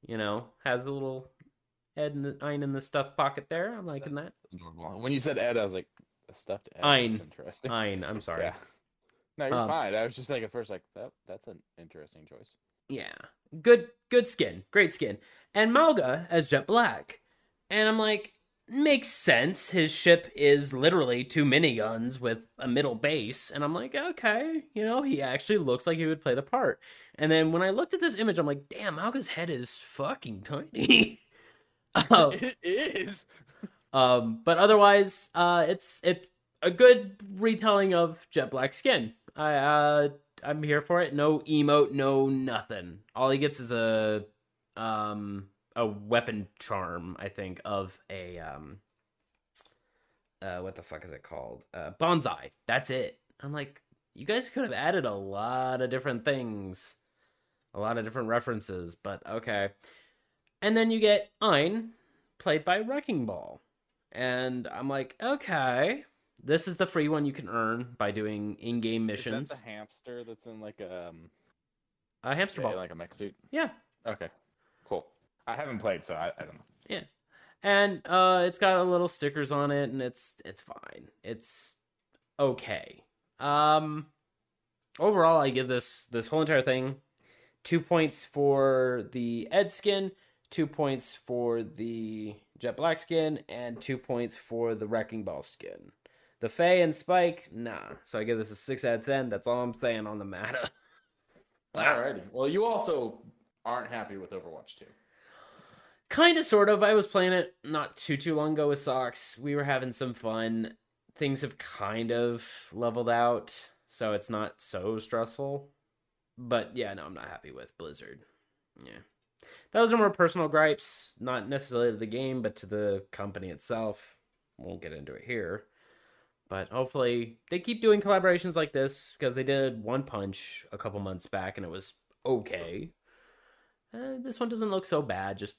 you know, has a little Ed and Ein in the stuffed pocket there. I'm liking that. Normal. When you said Ed, I was like, a stuffed Ed. Ein. That's interesting. Ein, I'm sorry. Yeah. No, you're fine. I was just like at first like that's an interesting choice. Yeah. Good skin. Great skin. And Mauga as Jet Black. And I'm like, makes sense. His ship is literally 2 miniguns with a middle base. And I'm like, okay, you know, he actually looks like he would play the part. And then when I looked at this image, I'm like, damn, Mauga's head is fucking tiny. It is. But otherwise, it's a good retelling of Jet Black's skin. I'm here for it. No emote, no nothing. All he gets is a weapon charm, I think, of a what the fuck is it called? Bonsai. That's it. I'm like, you guys could have added a lot of different things, a lot of different references, but okay. And then you get Ein, played by Wrecking Ball. And I'm like, okay, this is the free one you can earn by doing in-game missions. Is that the hamster that's in like a hamster ball, like a mech suit? Yeah. Okay. Cool. I haven't played, so I don't know. Yeah. And it's got a little stickers on it, and it's fine. It's okay. Overall, I give this whole entire thing 2 points for the Ed skin, 2 points for the Jet Black skin, and 2 points for the Wrecking Ball skin. The Faye and Spike, nah. So I give this a 6 out of 10. That's all I'm saying on the matter. Alrighty. Well, you also aren't happy with Overwatch 2. Kind of, sort of. I was playing it not too long ago with Socks. We were having some fun. Things have kind of leveled out, so it's not so stressful. But yeah, no, I'm not happy with Blizzard. Yeah. Those are more personal gripes, not necessarily to the game, but to the company itself. Won't get into it here. But hopefully they keep doing collaborations like this, because they did One Punch a couple months back, and it was okay. This one doesn't look so bad, just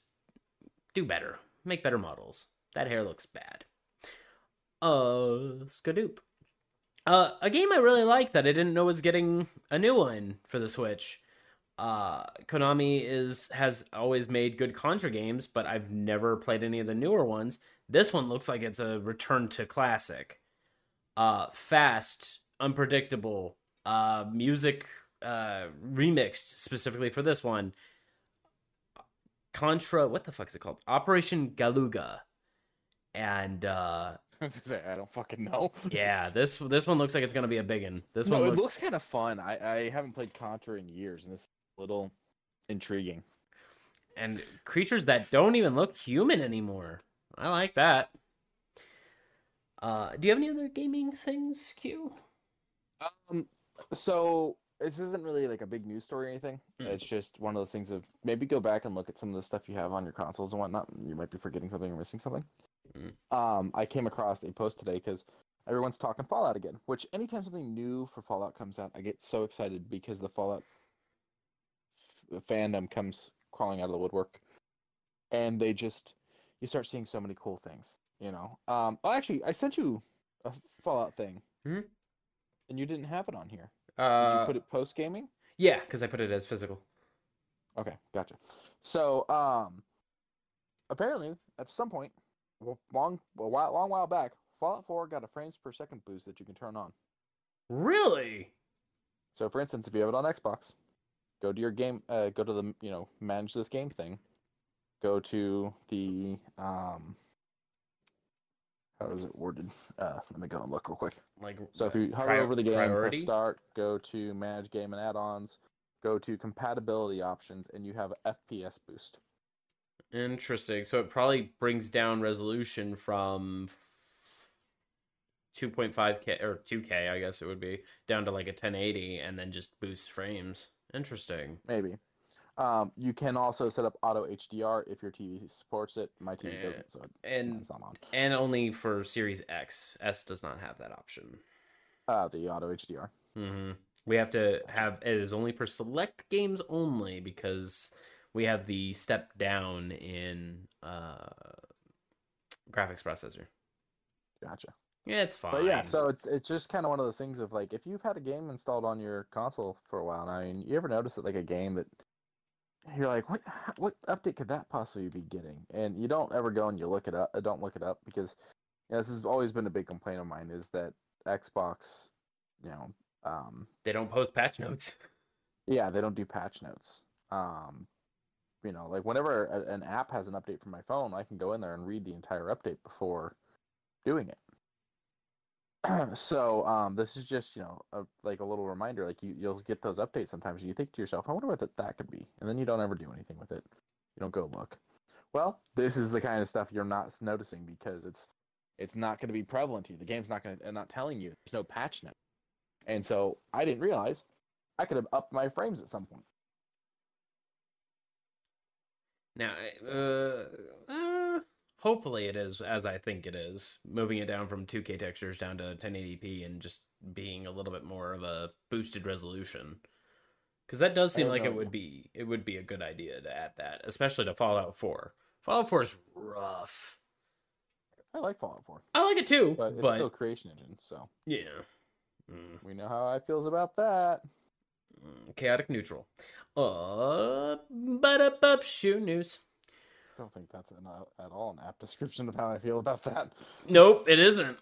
do better. Make better models. That hair looks bad. Skadoop. A game I really like that I didn't know was getting a new one for the Switch. Konami has always made good Contra games, but I've never played any of the newer ones. This one looks like it's a return to classic. Fast, unpredictable, music remixed specifically for this one. Contra, what the fuck is it called? Operation Galuga. And I was gonna say, I don't fucking know. Yeah, this one looks like it's gonna be a big one. It looks kind of fun. I haven't played Contra in years, and this is a little intriguing. And creatures that don't even look human anymore. I like that. Do you have any other gaming things, Q? So this isn't really like a big news story or anything. It's just one of those things of maybe go back and look at some of the stuff you have on your consoles and whatnot. You might be forgetting something or missing something. I came across a post today because everyone's talking Fallout again, which anytime something new for Fallout comes out, I get so excited because the Fallout fandom comes crawling out of the woodwork, and you start seeing so many cool things, you know. Actually, I sent you a Fallout thing, and you didn't have it on here. Did you put it post gaming? Yeah, because I put it as physical. Okay, gotcha. So, apparently, at some point, long while back, Fallout 4 got a frames per second boost that you can turn on. Really? So, for instance, if you have it on Xbox, go to your game, go to the manage this game thing. Go to the how is it worded? Let me go and look real quick. So if you hover over the game, press start, go to manage game and add-ons, go to compatibility options, and you have FPS boost. Interesting. So it probably brings down resolution from 2.5K or 2K, I guess it would be, down to like a 1080 and then just boosts frames. Interesting. Maybe. You can also set up auto HDR if your TV supports it. My TV doesn't, so it's not on. And only for Series X. S does not have that option. The auto HDR. Mm-hmm. We have to have it is only for select games only because we have the step down in graphics processor. Gotcha. Yeah, it's fine. But yeah, so it's just kind of one of those things of like, if you've had a game installed on your console for a while now, and you ever notice that like a game that you're like, what update could that possibly be getting? And you don't ever go and you look it up. Don't look it up because this has always been a big complaint of mine is that Xbox, you know, they don't post patch notes. Yeah, they don't do patch notes. Like whenever an app has an update from my phone, I can go in there and read the entire update before doing it. So this is just like a little reminder. Like you'll get those updates sometimes, and you think to yourself, "I wonder what that could be," and then you don't ever do anything with it. You don't go look. Well, this is the kind of stuff you're not noticing because it's not going to be prevalent to you. The game's not telling you. There's no patch note, and so I didn't realize I could have upped my frames at some point. Now, hopefully it is as I think it is, moving it down from 2K textures down to 1080p and just being a little bit more of a boosted resolution. Because that does seem like it would be a good idea to add that, especially to Fallout 4. Fallout 4 is rough. I like Fallout 4. I like it too, but it's still Creation Engine, so yeah. We know how I feels about that. Chaotic neutral. Shoe news. I don't think that's at all an apt description of how I feel about that. Nope, it isn't.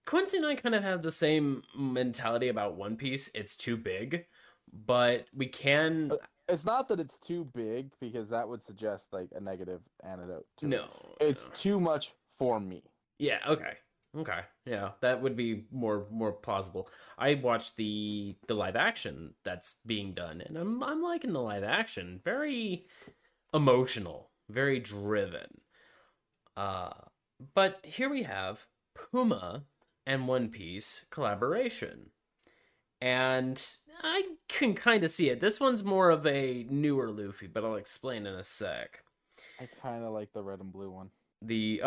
Quincy and I kind of have the same mentality about One Piece. It's too big, but we can... It's not that it's too big, because that would suggest like a negative antidote to it. No. It's too much for me. Yeah, okay. Okay, yeah, that would be more plausible. I watched the live action that's being done, and I'm liking the live action. Very emotional, very driven. But here we have Puma and One Piece collaboration, and I can kind of see it. This one's more of a newer Luffy, but I'll explain in a sec. I kind of like the red and blue one. The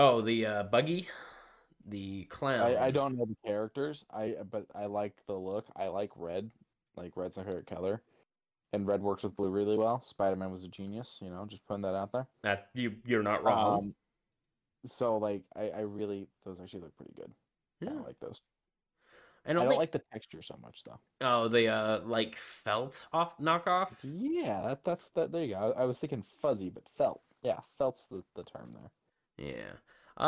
Buggy. The clown. I don't know the characters. But I like the look. I like red. Like red's my favorite color, and red works with blue really well. Spider-Man was a genius. Just putting that out there. That you're not wrong. So like I really those actually look pretty good. Yeah. I like those. I don't like the texture so much though. Oh, the like felt knockoff. Yeah, that's that. There you go. I was thinking fuzzy, but felt. Yeah, felt's the term there. Yeah.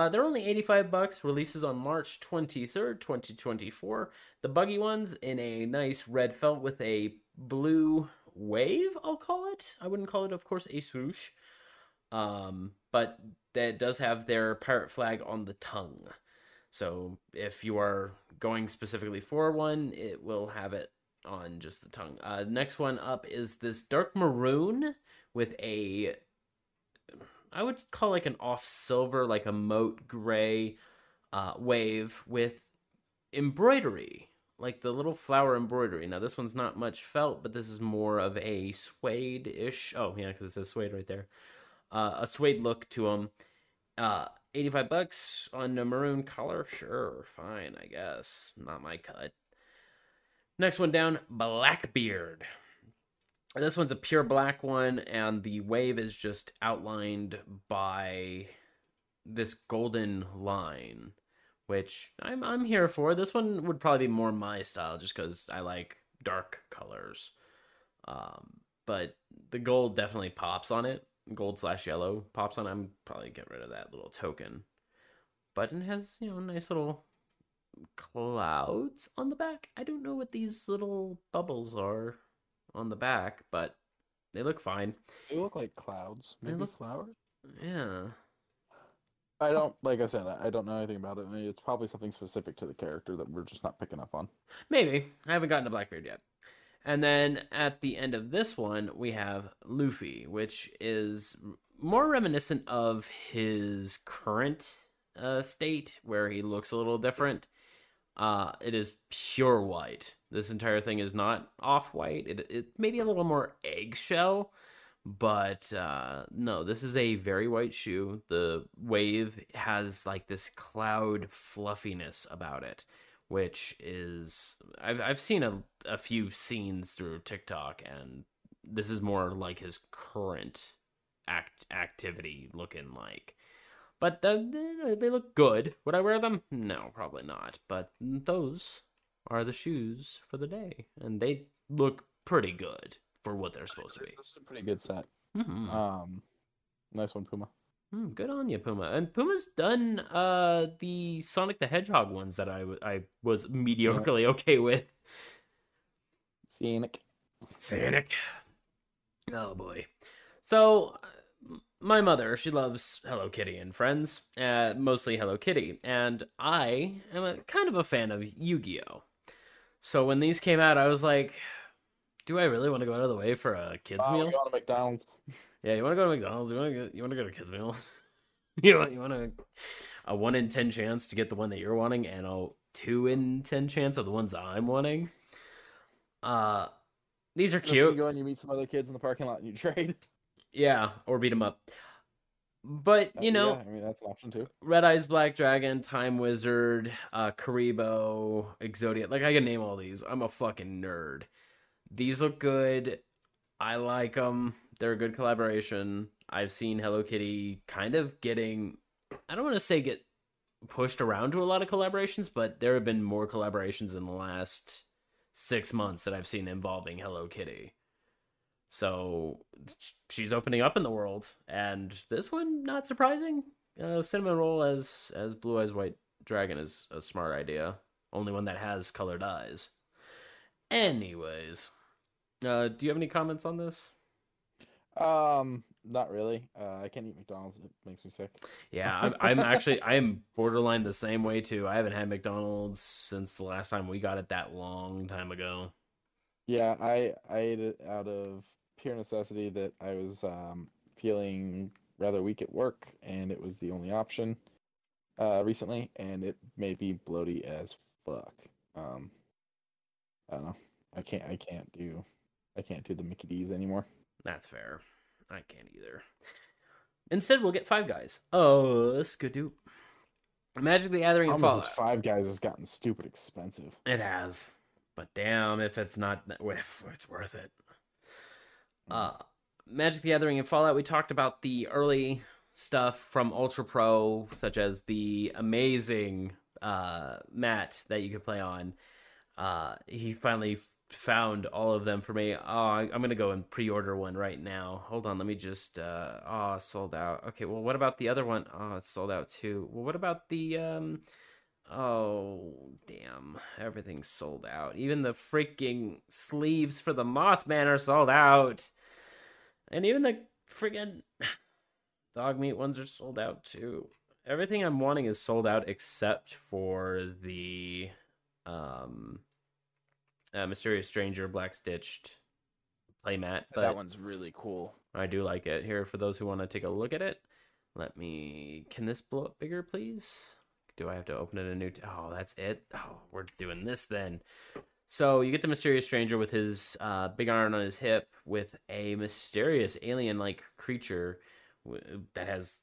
They're only $85. Releases on March 23rd, 2024. The buggy ones in a nice red felt with a blue wave, I'll call it. I wouldn't call it, of course, a swoosh. But that does have their pirate flag on the tongue. So if you are going specifically for one, it will have it on just the tongue. Next one up is this dark maroon with a... I would call like an off silver, like a moat gray wave with embroidery, like the little flower embroidery. Now this one's not much felt, but this is more of a suede-ish. Oh yeah, because it says suede right there. A suede look to them. $85 on the maroon color. Sure, fine, I guess. Not my cut. Next one down, Blackbeard. This one's a pure black one, and the wave is just outlined by this golden line, which I'm here for. This one would probably be more my style, just because I like dark colors. But the gold definitely pops on it. Gold/yellow pops on it. I'm probably get rid of that little token. But it has, nice little clouds on the back. I don't know what these little bubbles are on the back, but they look fine. They look like clouds. Maybe flowers? Yeah. I don't, like I said, I don't know anything about it. It's probably something specific to the character that we're just not picking up on. Maybe. I haven't gotten to Blackbeard yet. And then at the end of this one, we have Luffy, which is more reminiscent of his current state, where he looks a little different. It is pure white. This entire thing is not off-white. It may be a little more eggshell, but no, this is a very white shoe. The wave has like this cloud fluffiness about it, which is... I've seen a few scenes through TikTok, and this is more like his current activity looking like. But they look good. Would I wear them? No, probably not. But those are the shoes for the day, and they look pretty good for what they're supposed to be. This is a pretty good set. Mm-hmm. Nice one, Puma. Good on you, Puma. And Puma's done the Sonic the Hedgehog ones that I was mediocrely okay with. Sonic. Oh boy. So my mother, she loves Hello Kitty and Friends, mostly Hello Kitty, and I am kind of a fan of Yu-Gi-Oh. So when these came out, I was like, do I really want to go out of the way for a kids meal? You want to McDonald's? Yeah, you want to go to McDonald's? You want to go to kids meal? you want a 1 in 10 chance to get the one that you're wanting, and a 2 in 10 chance of the ones I'm wanting. These are cute. You go and you meet some other kids in the parking lot and you trade. Yeah, or beat them up. But, you know, yeah, I mean, that's an option too. Red Eyes Black Dragon, Time Wizard, Karibo, Exodia. Like, I can name all these. I'm a fucking nerd. These look good. I like them. They're a good collaboration. I've seen Hello Kitty kind of getting, I don't want to say get pushed around to a lot of collaborations, but there have been more collaborations in the last 6 months that I've seen involving Hello Kitty. So she's opening up in the world, and this one, not surprising. Cinnamon Roll as Blue Eyes White Dragon is a smart idea. Only one that has colored eyes. Anyways, do you have any comments on this? Not really. I can't eat McDonald's. It makes me sick. Yeah, I'm borderline the same way too. I haven't had McDonald's since the last time we got it that long time ago. Yeah, I ate it out of pure necessity that I was feeling rather weak at work, and it was the only option recently, and it made me bloaty as fuck. I don't know. I can't do the Mickey D's anymore. That's fair. I can't either. Instead, we'll get Five Guys. Oh, Skadoo. Magic the Gathering and Fallout. Five Guys has gotten stupid expensive. It has. But damn, if it's not, it's worth it. Magic the Gathering and Fallout, we talked about the early stuff from Ultra Pro, such as the amazing mat that you could play on. He finally found all of them for me. I'm gonna go and pre-order one right now. Hold on, let me just sold out. Okay, well, what about the other one? Oh, it's sold out too. Well, what about the oh damn, everything's sold out. Even the freaking sleeves for the Mothman are sold out, and even the freaking dog meat ones are sold out too. Everything I'm wanting is sold out except for the Mysterious Stranger Black Stitched playmat. But that one's really cool. I do like it. Here, for those who want to take a look at it, can this blow up bigger, please? Do I have to open it a new? Oh, that's it. Oh, we're doing this then. So you get the Mysterious Stranger with his big iron on his hip, with a mysterious alien-like creature that has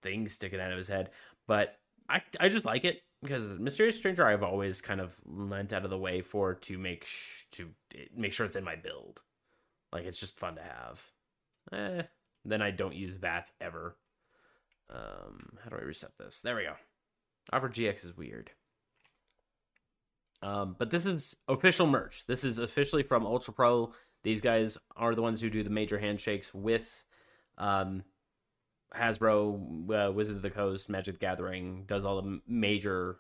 things sticking out of his head. But I just like it, because Mysterious Stranger I've always kind of lent out of the way for to make sure it's in my build. Like, it's just fun to have. Then I don't use VATS ever. How do I reset this? There we go. Opera GX is weird. But this is official merch. This is officially from Ultra Pro. These guys are the ones who do the major handshakes with Hasbro, Wizard of the Coast, Magic the Gathering, does all the major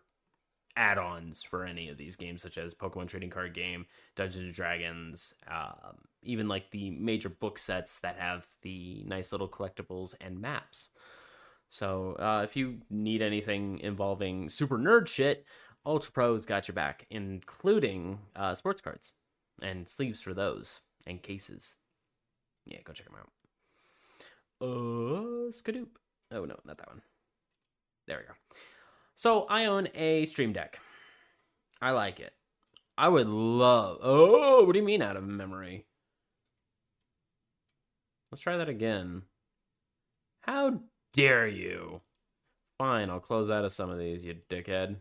add-ons for any of these games, such as Pokemon Trading Card Game, Dungeons and Dragons, even like the major book sets that have the nice little collectibles and maps. So if you need anything involving super nerd shit, Ultra Pro's got your back, including sports cards and sleeves for those, and cases. Yeah, go check them out. Skadoop. Oh, no, not that one. There we go. So I own a Stream Deck. I like it. I would love... Oh, what do you mean out of memory? Let's try that again. How dare you? Fine, I'll close out of some of these, you dickhead.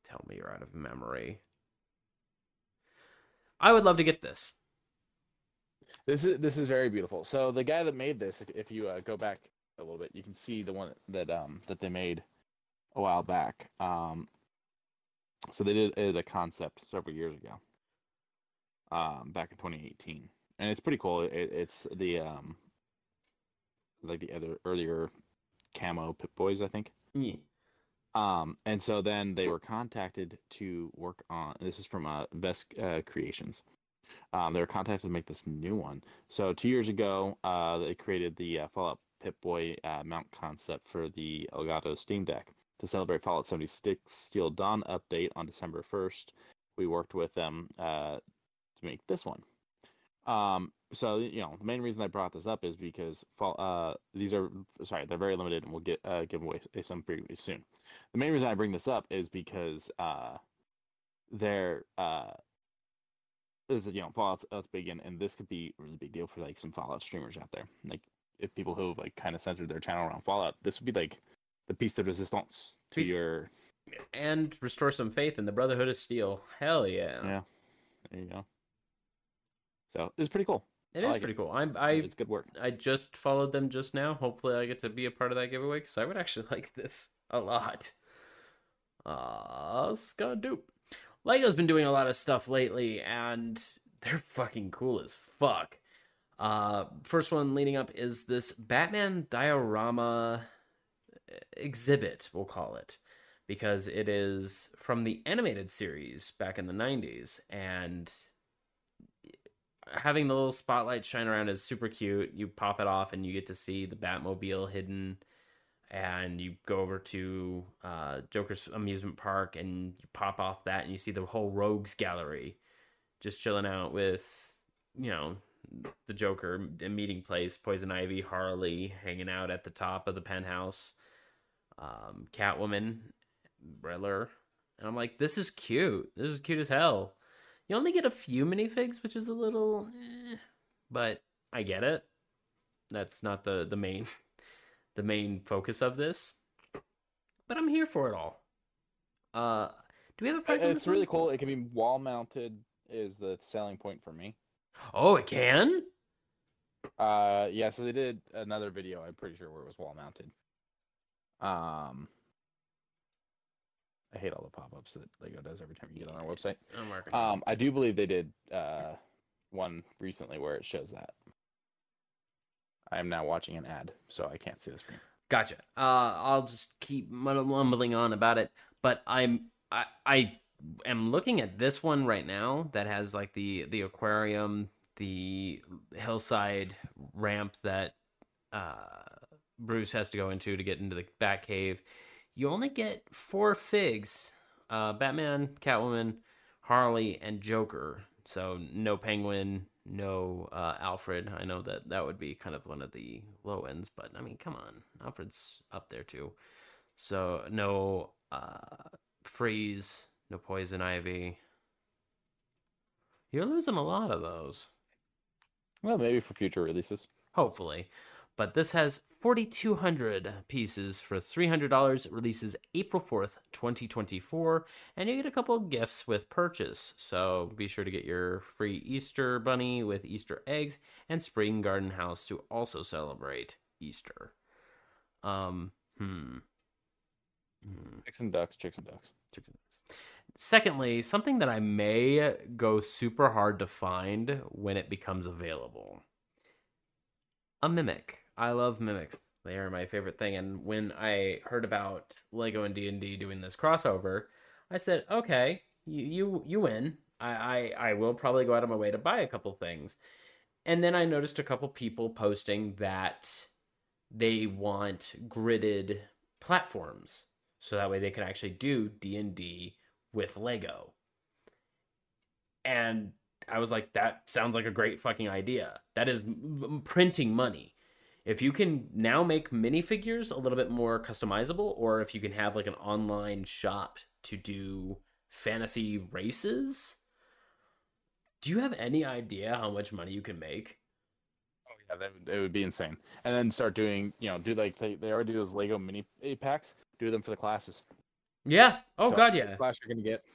Tell me you're out of memory. I would love to get this. This is very beautiful. So the guy that made this, if you go back a little bit, you can see the one that they made a while back. So they did a concept several years ago, back in 2018, and it's pretty cool. It's the like the other earlier camo Pip Boys, I think. Yeah. And so then they were contacted to work on. This is from Vest Creations. They were contacted to make this new one. So 2 years ago, they created the Fallout Pip-Boy mount concept for the Elgato Steam Deck to celebrate Fallout 76 Steel Dawn update on December 1st. We worked with them to make this one. So the main reason I brought this up is because they're very limited, and we'll give away some previews soon. The main reason I bring this up is because they're Fallout's big, and this could be a really big deal for like some Fallout streamers out there. Like if people who have like kind of centered their channel around Fallout, this would be like the piece de resistance to your and restore some faith in the Brotherhood of Steel. Hell yeah! Yeah, there you go. So it's pretty cool. It is pretty cool. It's good work. I just followed them just now. Hopefully, I get to be a part of that giveaway because I would actually like this a lot. It's kind of dope. Lego's been doing a lot of stuff lately, and they're fucking cool as fuck. First one leading up is this Batman diorama exhibit, we'll call it, because it is from the animated series back in the 90s, and having the little spotlight shine around is super cute. You pop it off and you get to see the Batmobile hidden, and you go over to Joker's amusement park and you pop off that and you see the whole Rogues gallery just chilling out with, the Joker, a meeting place, Poison Ivy, Harley hanging out at the top of the penthouse, Catwoman, Riddler. And I'm like, this is cute. This is cute as hell. You only get a few minifigs, which is a little, but I get it. That's not the main focus of this, but I'm here for it all. Do we have a price on this? It's really cool. It can be wall mounted is the selling point for me. Oh, it can? Yeah, so they did another video, I'm pretty sure, where it was wall mounted. I hate all the pop-ups that Lego does every time you get on our website. I do believe they did one recently where it shows that. I am now watching an ad, so I can't see the screen. Gotcha. I'll just keep mumbling on about it, but I am looking at this one right now that has like the aquarium, the hillside ramp that Bruce has to go into to get into the Batcave. You only get 4 figs: Batman, Catwoman, Harley, and Joker. So no Penguin, no Alfred. I know that would be kind of one of the low ends, but I mean, come on, Alfred's up there too. So no Freeze, no Poison Ivy. You're losing a lot of those. Well, maybe for future releases. Hopefully. But this has 4,200 pieces for $300. It releases April 4th, 2024. And you get a couple of gifts with purchase. So be sure to get your free Easter bunny with Easter eggs and Spring Garden House to also celebrate Easter. Chicks and ducks. Secondly, something that I may go super hard to find when it becomes available. A Mimic. I love Mimics. They are my favorite thing. And when I heard about Lego and D&D doing this crossover, I said, okay, you win. I will probably go out of my way to buy a couple things. And then I noticed a couple people posting that they want gridded platforms, so that way they can actually do D&D with Lego. And I was like, that sounds like a great fucking idea. That is printing money. If you can now make minifigures a little bit more customizable, or if you can have like an online shop to do fantasy races, do you have any idea how much money you can make? Oh yeah, it would be insane. And then start doing, do like they already do those Lego mini packs. Do them for the classes. Yeah. Oh god, yeah. What class you're gonna get.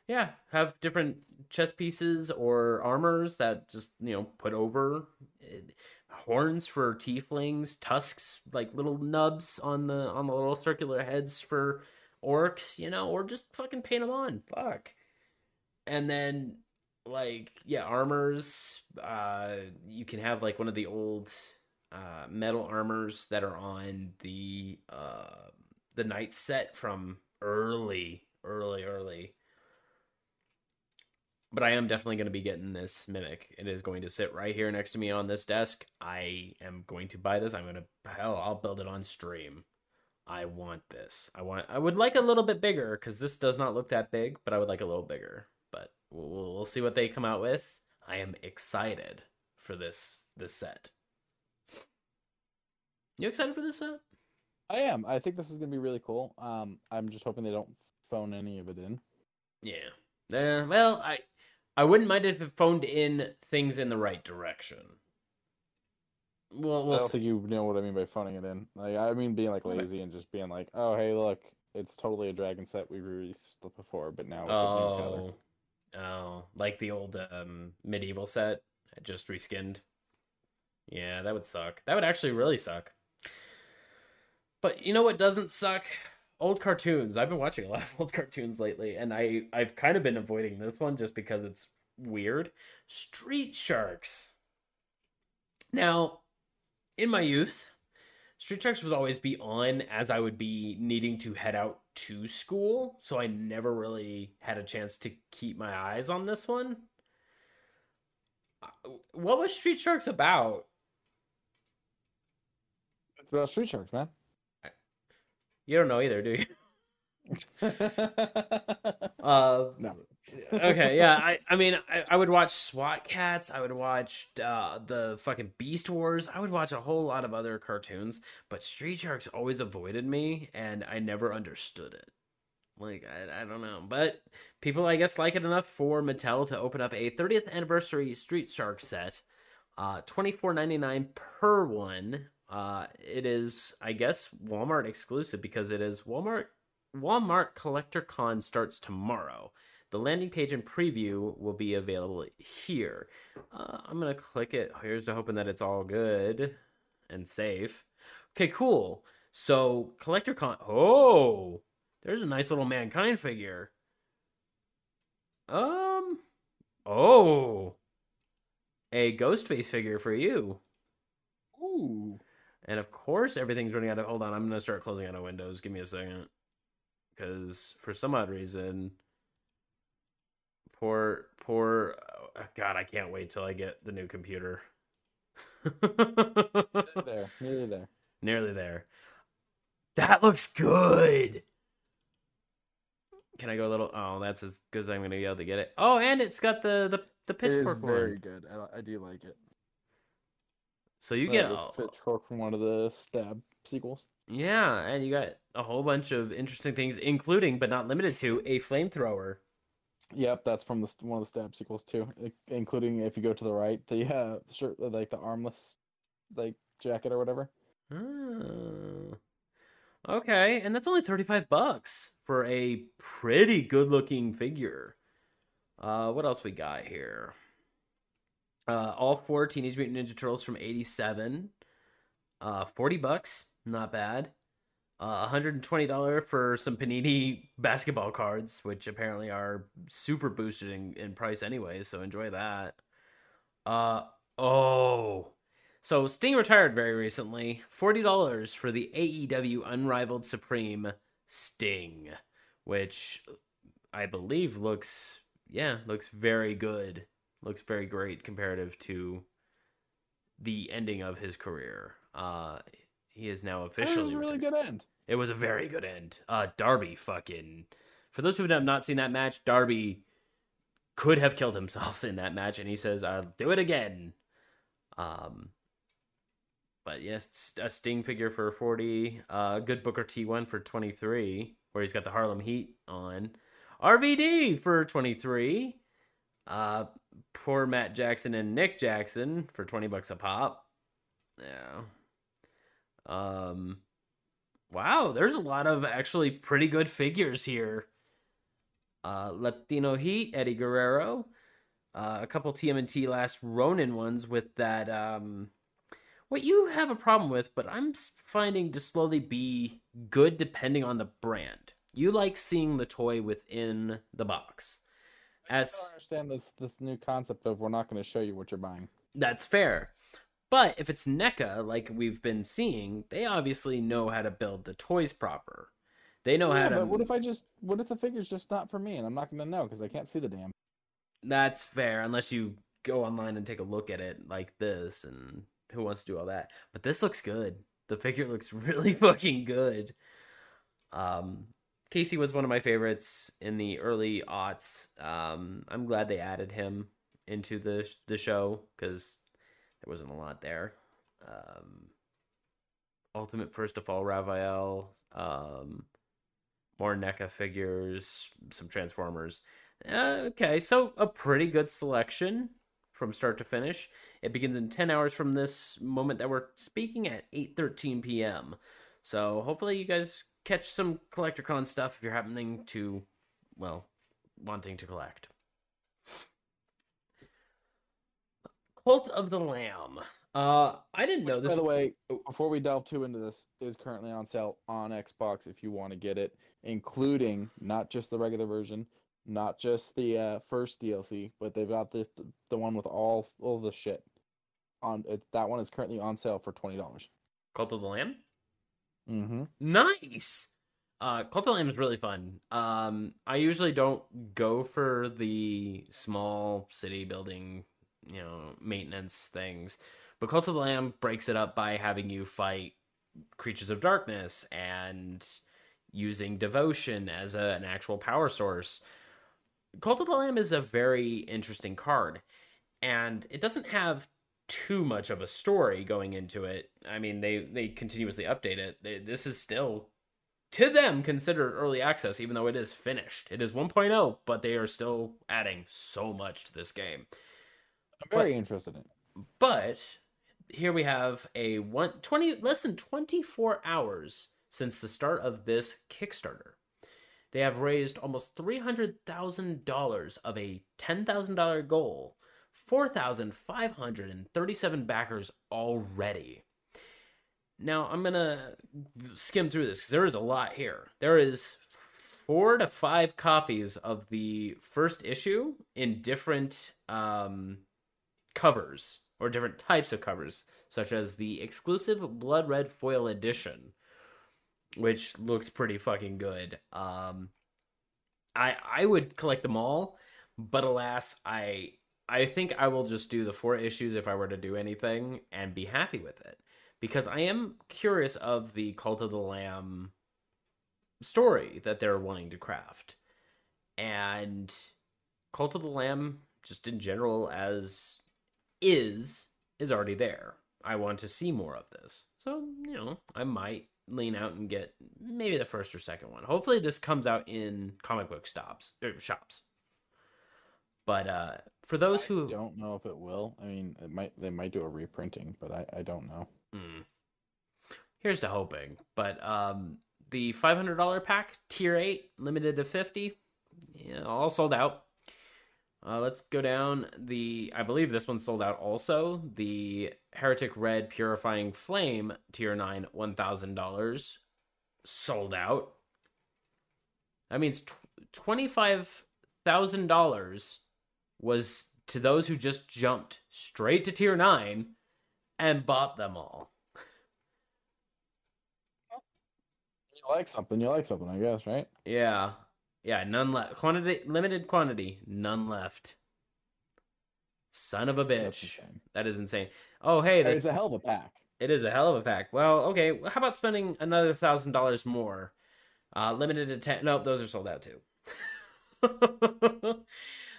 Yeah, have different chess pieces or armors that just, put over. horns for tieflings, tusks, like little nubs on the little circular heads for orcs, or just fucking paint them on. Fuck. And then like armors. You can have like one of the old metal armors that are on the knight set from early. But I am definitely going to be getting this Mimic. It is going to sit right here next to me on this desk. I am going to buy this. I'll build it on stream. I want this. I would like a little bit bigger because this does not look that big, but I would like a little bigger. But we'll see what they come out with. I am excited for this set. You excited for this set? I am. I think this is going to be really cool. I'm just hoping they don't phone any of it in. Yeah. Well, I wouldn't mind if it phoned in things in the right direction. Well, I don't think you know what I mean by phoning it in. Like, I mean being like lazy and just being like, oh, hey, look, it's totally a dragon set we released before, but now it's a new color. Oh, like the old medieval set, just reskinned. Yeah, that would suck. That would actually really suck. But you know what doesn't suck? Old cartoons. I've been watching a lot of old cartoons lately, and I've kind of been avoiding this one just because it's weird. Street Sharks. Now, in my youth, Street Sharks would always be on as I would be needing to head out to school, so I never really had a chance to keep my eyes on this one. What was Street Sharks about? It's about Street Sharks, man. You don't know either, do you? No. Okay, yeah. I mean, I would watch SWAT Cats. I would watch the fucking Beast Wars. I would watch a whole lot of other cartoons, but Street Sharks always avoided me, and I never understood it. Like, I don't know. But people, I guess, like it enough for Mattel to open up a 30th anniversary Street Shark set. $24.99 per one. It is, I guess, Walmart exclusive because it is Walmart Collector Con starts tomorrow. The landing page and preview will be available here. I'm going to click it. Here's to hoping that it's all good and safe. Okay, cool. So, Collector Con. Oh, there's a nice little Mankind figure. Oh, a Ghostface figure for you. Ooh. And of course, everything's running out of... Hold on, I'm going to start closing out of Windows. Give me a second. Because for some odd reason... Poor... God, I can't wait till I get the new computer. Nearly there. Nearly there. That looks good! Can I go a little... Oh, that's as good as I'm going to be able to get it. Oh, and it's got the pitchfork one. It is very good. I do like it. So you get a pitchfork from one of the Stab sequels. Yeah, and you got a whole bunch of interesting things, including but not limited to a flamethrower. Yep, that's from one of the Stab sequels too, including if you go to the right, the shirt, like the armless, like jacket or whatever. Oh. Okay, and that's only $35 for a pretty good-looking figure. What else we got here? All 4 Teenage Mutant Ninja Turtles from '87. $40, not bad. $120 for some Panini basketball cards, which apparently are super boosted in price anyway, so enjoy that. So Sting retired very recently. $40 for the AEW Unrivaled Supreme Sting, which I believe looks very good. Looks very great comparative to the ending of his career. He is now officially... It was a really good end. It was a very good end. Darby fucking... For those who have not seen that match, Darby could have killed himself in that match, and he says, I'll do it again. But yes, a Sting figure for 40. Good Booker T one for 23, where he's got the Harlem Heat on. RVD for 23. Poor Matt Jackson and Nick Jackson for $20 a pop. Yeah. Wow, there's a lot of actually pretty good figures here. Latino Heat, Eddie Guerrero. A couple TMNT Last Ronin ones with that what you have a problem with, but I'm finding to slowly be good depending on the brand. You like seeing the toy within the box. I don't understand this new concept of we're not going to show you what you're buying. That's fair. But if it's NECA, like we've been seeing, they obviously know how to build the toys proper. They know how to. But what if the figure's just not for me and I'm not going to know because I can't see the damn. That's fair, unless you go online and take a look at it like this, and who wants to do all that? But this looks good. The figure looks really fucking good. Casey was one of my favorites in the early aughts. I'm glad they added him into the show because there wasn't a lot there. Ultimate First of All Raphael, more NECA figures, some Transformers. Okay, so a pretty good selection from start to finish. It begins in 10 hours from this moment that we're speaking at 8:13 p.m. So hopefully you guys catch some CollectorCon stuff if you're happening to, well, wanting to collect. Cult of the Lamb. I didn't know this. By the way, before we delve too into this, is currently on sale on Xbox if you want to get it, including not just the regular version, not just the first DLC, but they've got the one with all the shit. That one is currently on sale for $20. Cult of the Lamb? Mm-hmm. Nice! Cult of the Lamb is really fun. I usually don't go for the small city building, maintenance things. But Cult of the Lamb breaks it up by having you fight creatures of darkness and using devotion as an actual power source. Cult of the Lamb is a very interesting card, and it doesn't have too much of a story going into it. I mean, they continuously update it. This is still, to them, considered early access, even though it is finished. It is 1.0, but they are still adding so much to this game. I'm very interested in it. But here we have less than 24 hours since the start of this Kickstarter. They have raised almost $300,000 of a $10,000 goal, 4,537 backers already. Now, I'm going to skim through this because there is a lot here. There is 4 to 5 copies of the first issue in different covers, or different types of covers, such as the exclusive Blood Red Foil Edition, which looks pretty fucking good. I would collect them all, but alas, I think I will just do the 4 issues if I were to do anything and be happy with it, because I am curious of the Cult of the Lamb story that they're wanting to craft, and Cult of the Lamb, just in general, as is already there. I want to see more of this, so I might lean out and get maybe the first or second one. Hopefully this comes out in comic book shops. But for those who don't know if it will, I mean, they might do a reprinting, but I don't know. Here's to hoping. But the $500 pack, tier 8, limited to 50, all sold out. Let's go down I believe this one sold out also. The Heretic Red Purifying Flame, tier 9, $1,000, sold out. That means $25,000 was to those who just jumped straight to tier 9 and bought them all. You like something, I guess, right? Yeah. Yeah, none left. Limited quantity, none left. Son of a bitch. That is insane. Oh, hey. It's a hell of a pack. It is a hell of a pack. Well, okay. How about spending another $1,000 more? Limited to 10. Nope, those are sold out too.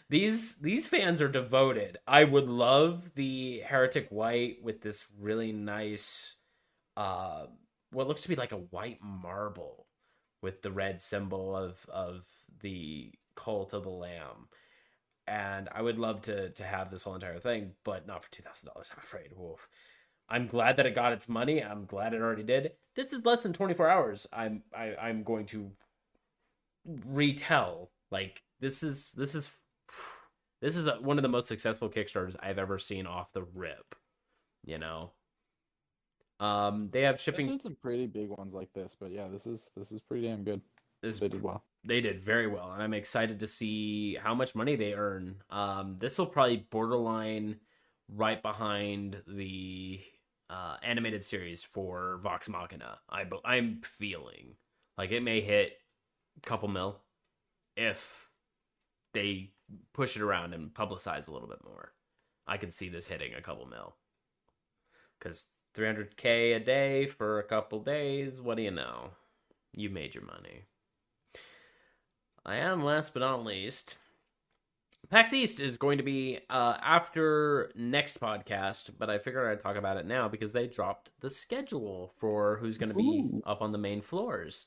These fans are devoted. I would love the Heretic White with this really nice, what looks to be like a white marble with the red symbol of the Cult of the Lamb. And I would love to have this whole entire thing, but not for $2,000, I'm afraid. Woof. I'm glad that it got its money. I'm glad it already did. This is less than 24 hours. I'm going to retell. Like, this is one of the most successful Kickstarters I've ever seen off the rip. They have There's shipping. been some pretty big ones like this, but yeah, this is pretty damn good. Is They did well. They did very well, and I'm excited to see how much money they earn. This will probably borderline right behind the animated series for Vox Machina. I'm feeling like it may hit a couple mil if they push it around and publicize a little bit more. I can see this hitting a couple mil because 300K a day for a couple days. What do you know? You made your money. And last but not least, PAX East is going to be after next podcast, but I figured I'd talk about it now because they dropped the schedule for who's going to be up on the main floors.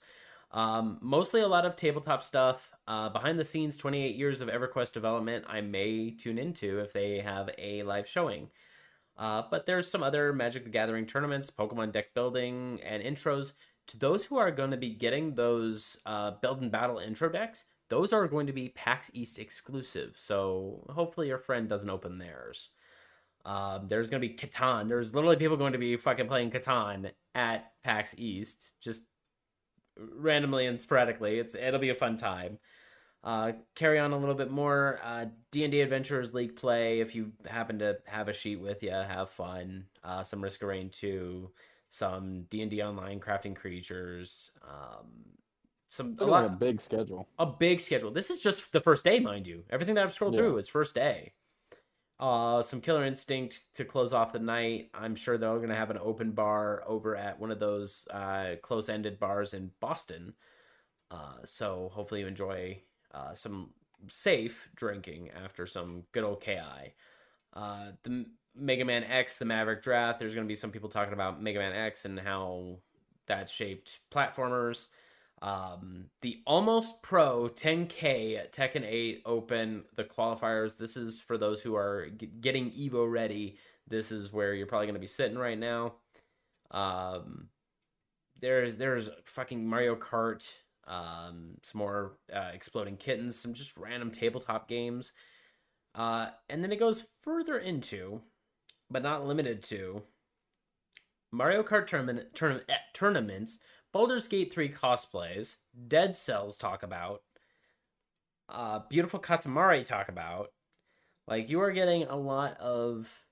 Mostly a lot of tabletop stuff. Behind the scenes, 28 years of EverQuest development, I may tune into if they have a live showing. But there's some other Magic the Gathering tournaments, Pokemon deck building, and intros. To those who are going to be getting those build and battle intro decks, those are going to be PAX East exclusive. So hopefully your friend doesn't open theirs. There's going to be Catan. There's literally people going to be fucking playing Catan at PAX East, just randomly and sporadically. It'll be a fun time. Carry on a little bit more. D&D Adventurers League play. If you happen to have a sheet with you, have fun. Some Risk of Rain 2. Some D&D Online crafting creatures. A big schedule. A big schedule. This is just the first day, mind you. Everything that I've scrolled through is first day. Some Killer Instinct to close off the night. I'm sure they're going to have an open bar over at one of those close-ended bars in Boston. So hopefully you enjoy some safe drinking after some good old KI. The Mega Man X, the Maverick Draft. There's going to be some people talking about Mega Man X and how that shaped platformers. The Almost Pro 10K at Tekken 8 Open, the qualifiers. This is for those who are getting Evo ready. This is where you're probably going to be sitting right now. There's fucking Mario Kart, some more Exploding Kittens, some just random tabletop games. And then it goes further into, but not limited to, Mario Kart tournaments, Baldur's Gate 3 cosplays, Dead Cells talk about, Beautiful Katamari talk about. Like, you are getting a lot of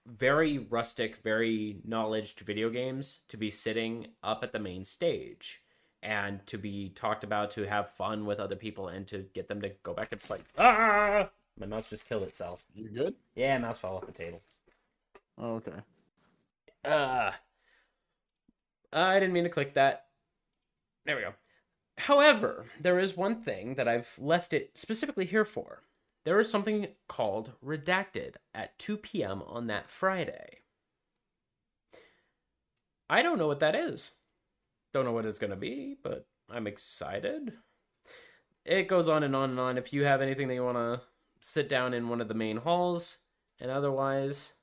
very rustic, very knowledged video games to be sitting up at the main stage and to be talked about, to have fun with other people, and to get them to go back and play. Ah! My mouse just killed itself. You good? Yeah, mouse fell off the table. Oh, okay. I didn't mean to click that. There we go. However, there is one thing that I've left it specifically here for. There is something called Redacted at 2 p.m. on that Friday. I don't know what that is. Don't know what it's going to be, but I'm excited. It goes on and on and on. If you have anything that you want to sit down in one of the main halls, and otherwise,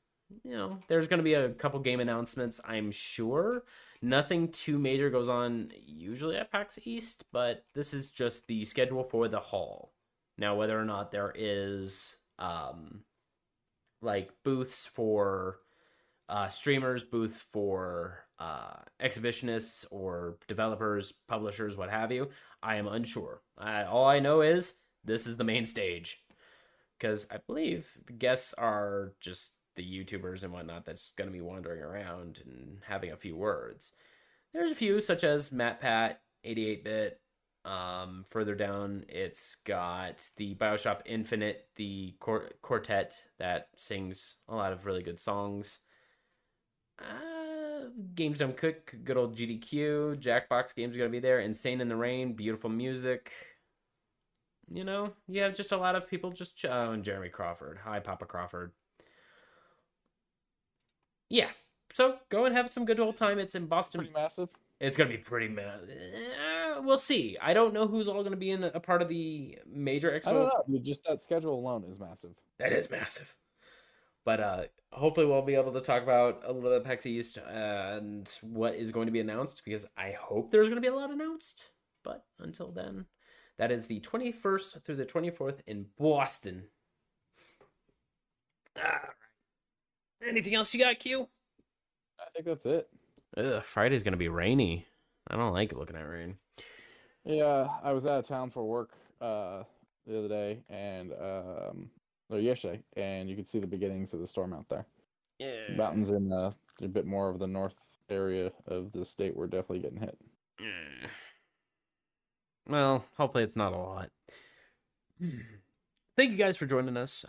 there's going to be a couple game announcements, I'm sure. Nothing too major goes on usually at PAX East, but this is just the schedule for the hall. Now, whether or not there is like booths for streamers, booths for exhibitionists or developers, publishers, what have you, I am unsure. All I know is this is the main stage, because I believe the guests are just the YouTubers and whatnot that's going to be wandering around and having a few words. There's a few, such as Matt Pat, 88-bit. Further down, it's got the BioShock Infinite, the quartet that sings a lot of really good songs. Games Don't Cook, good old GDQ. Jackbox Games are going to be there. Insane in the Rain, beautiful music. You have just a lot of people just... and Jeremy Crawford. Hi, Papa Crawford. Yeah, so go and have some good old time. It's in Boston. Pretty massive. It's going to be pretty massive. We'll see. I don't know who's all going to be in a part of the major expo. I don't know. Just that schedule alone is massive. That is massive. But hopefully we'll be able to talk about a little bit of PAX East and what is going to be announced, because I hope there's going to be a lot announced. But until then, that is the 21st through the 24th in Boston. Anything else you got, Q? I think that's it. Ugh, Friday's gonna be rainy. I don't like looking at rain. Yeah, I was out of town for work the other day or yesterday, and you could see the beginnings of the storm out there. Yeah. Mountains in a bit more of the north area of the state were definitely getting hit. Yeah. Well, hopefully it's not a lot. Thank you guys for joining us.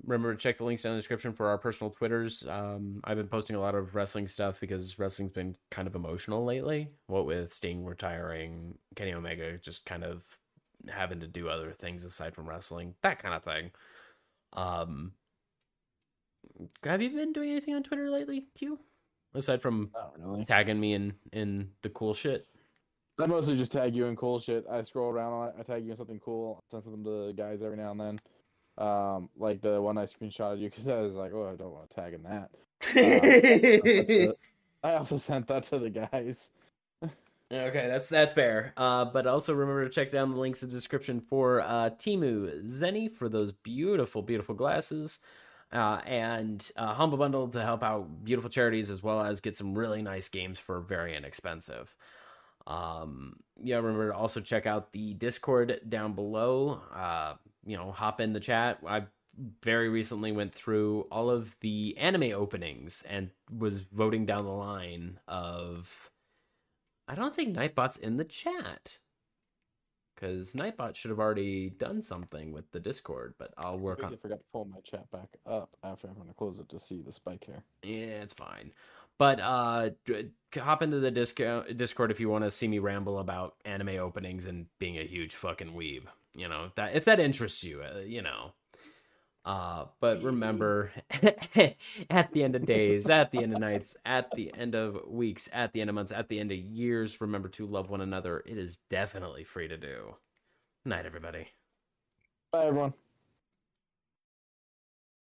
Remember to check the links down in the description for our personal Twitters. I've been posting a lot of wrestling stuff because wrestling's been kind of emotional lately. What with Sting retiring, Kenny Omega just kind of having to do other things aside from wrestling, that kind of thing. Um, have you been doing anything on Twitter lately, Q? Aside from Not really. tagging me in the cool shit. I mostly just tag you in cool shit. I scroll around on it. I tag you in something cool. Send something to the guys every now and then. Like the one I screenshotted you because I was like, oh, I don't want to tag in that. I also sent that to the guys. Okay, that's fair. But also remember to check down the links in the description for Timu Zenny for those beautiful, beautiful glasses, and Humble Bundle to help out beautiful charities as well as get some really nice games for very inexpensive. Yeah, remember to also check out the Discord down below. Hop in the chat. I very recently went through all of the anime openings and was voting down the line of. I don't think Nightbot's in the chat because Nightbot should have already done something with the Discord, but I'll work on. I forgot to pull my chat back up after I'm going to close it to see the spike here. Yeah, it's fine. But hop into the Discord if you want to see me ramble about anime openings and being a huge fucking weeb. You know that if that interests you, But remember, at the end of days, at the end of nights, at the end of weeks, at the end of months, at the end of years, remember to love one another. It is definitely free to do. Night, everybody. Bye, everyone.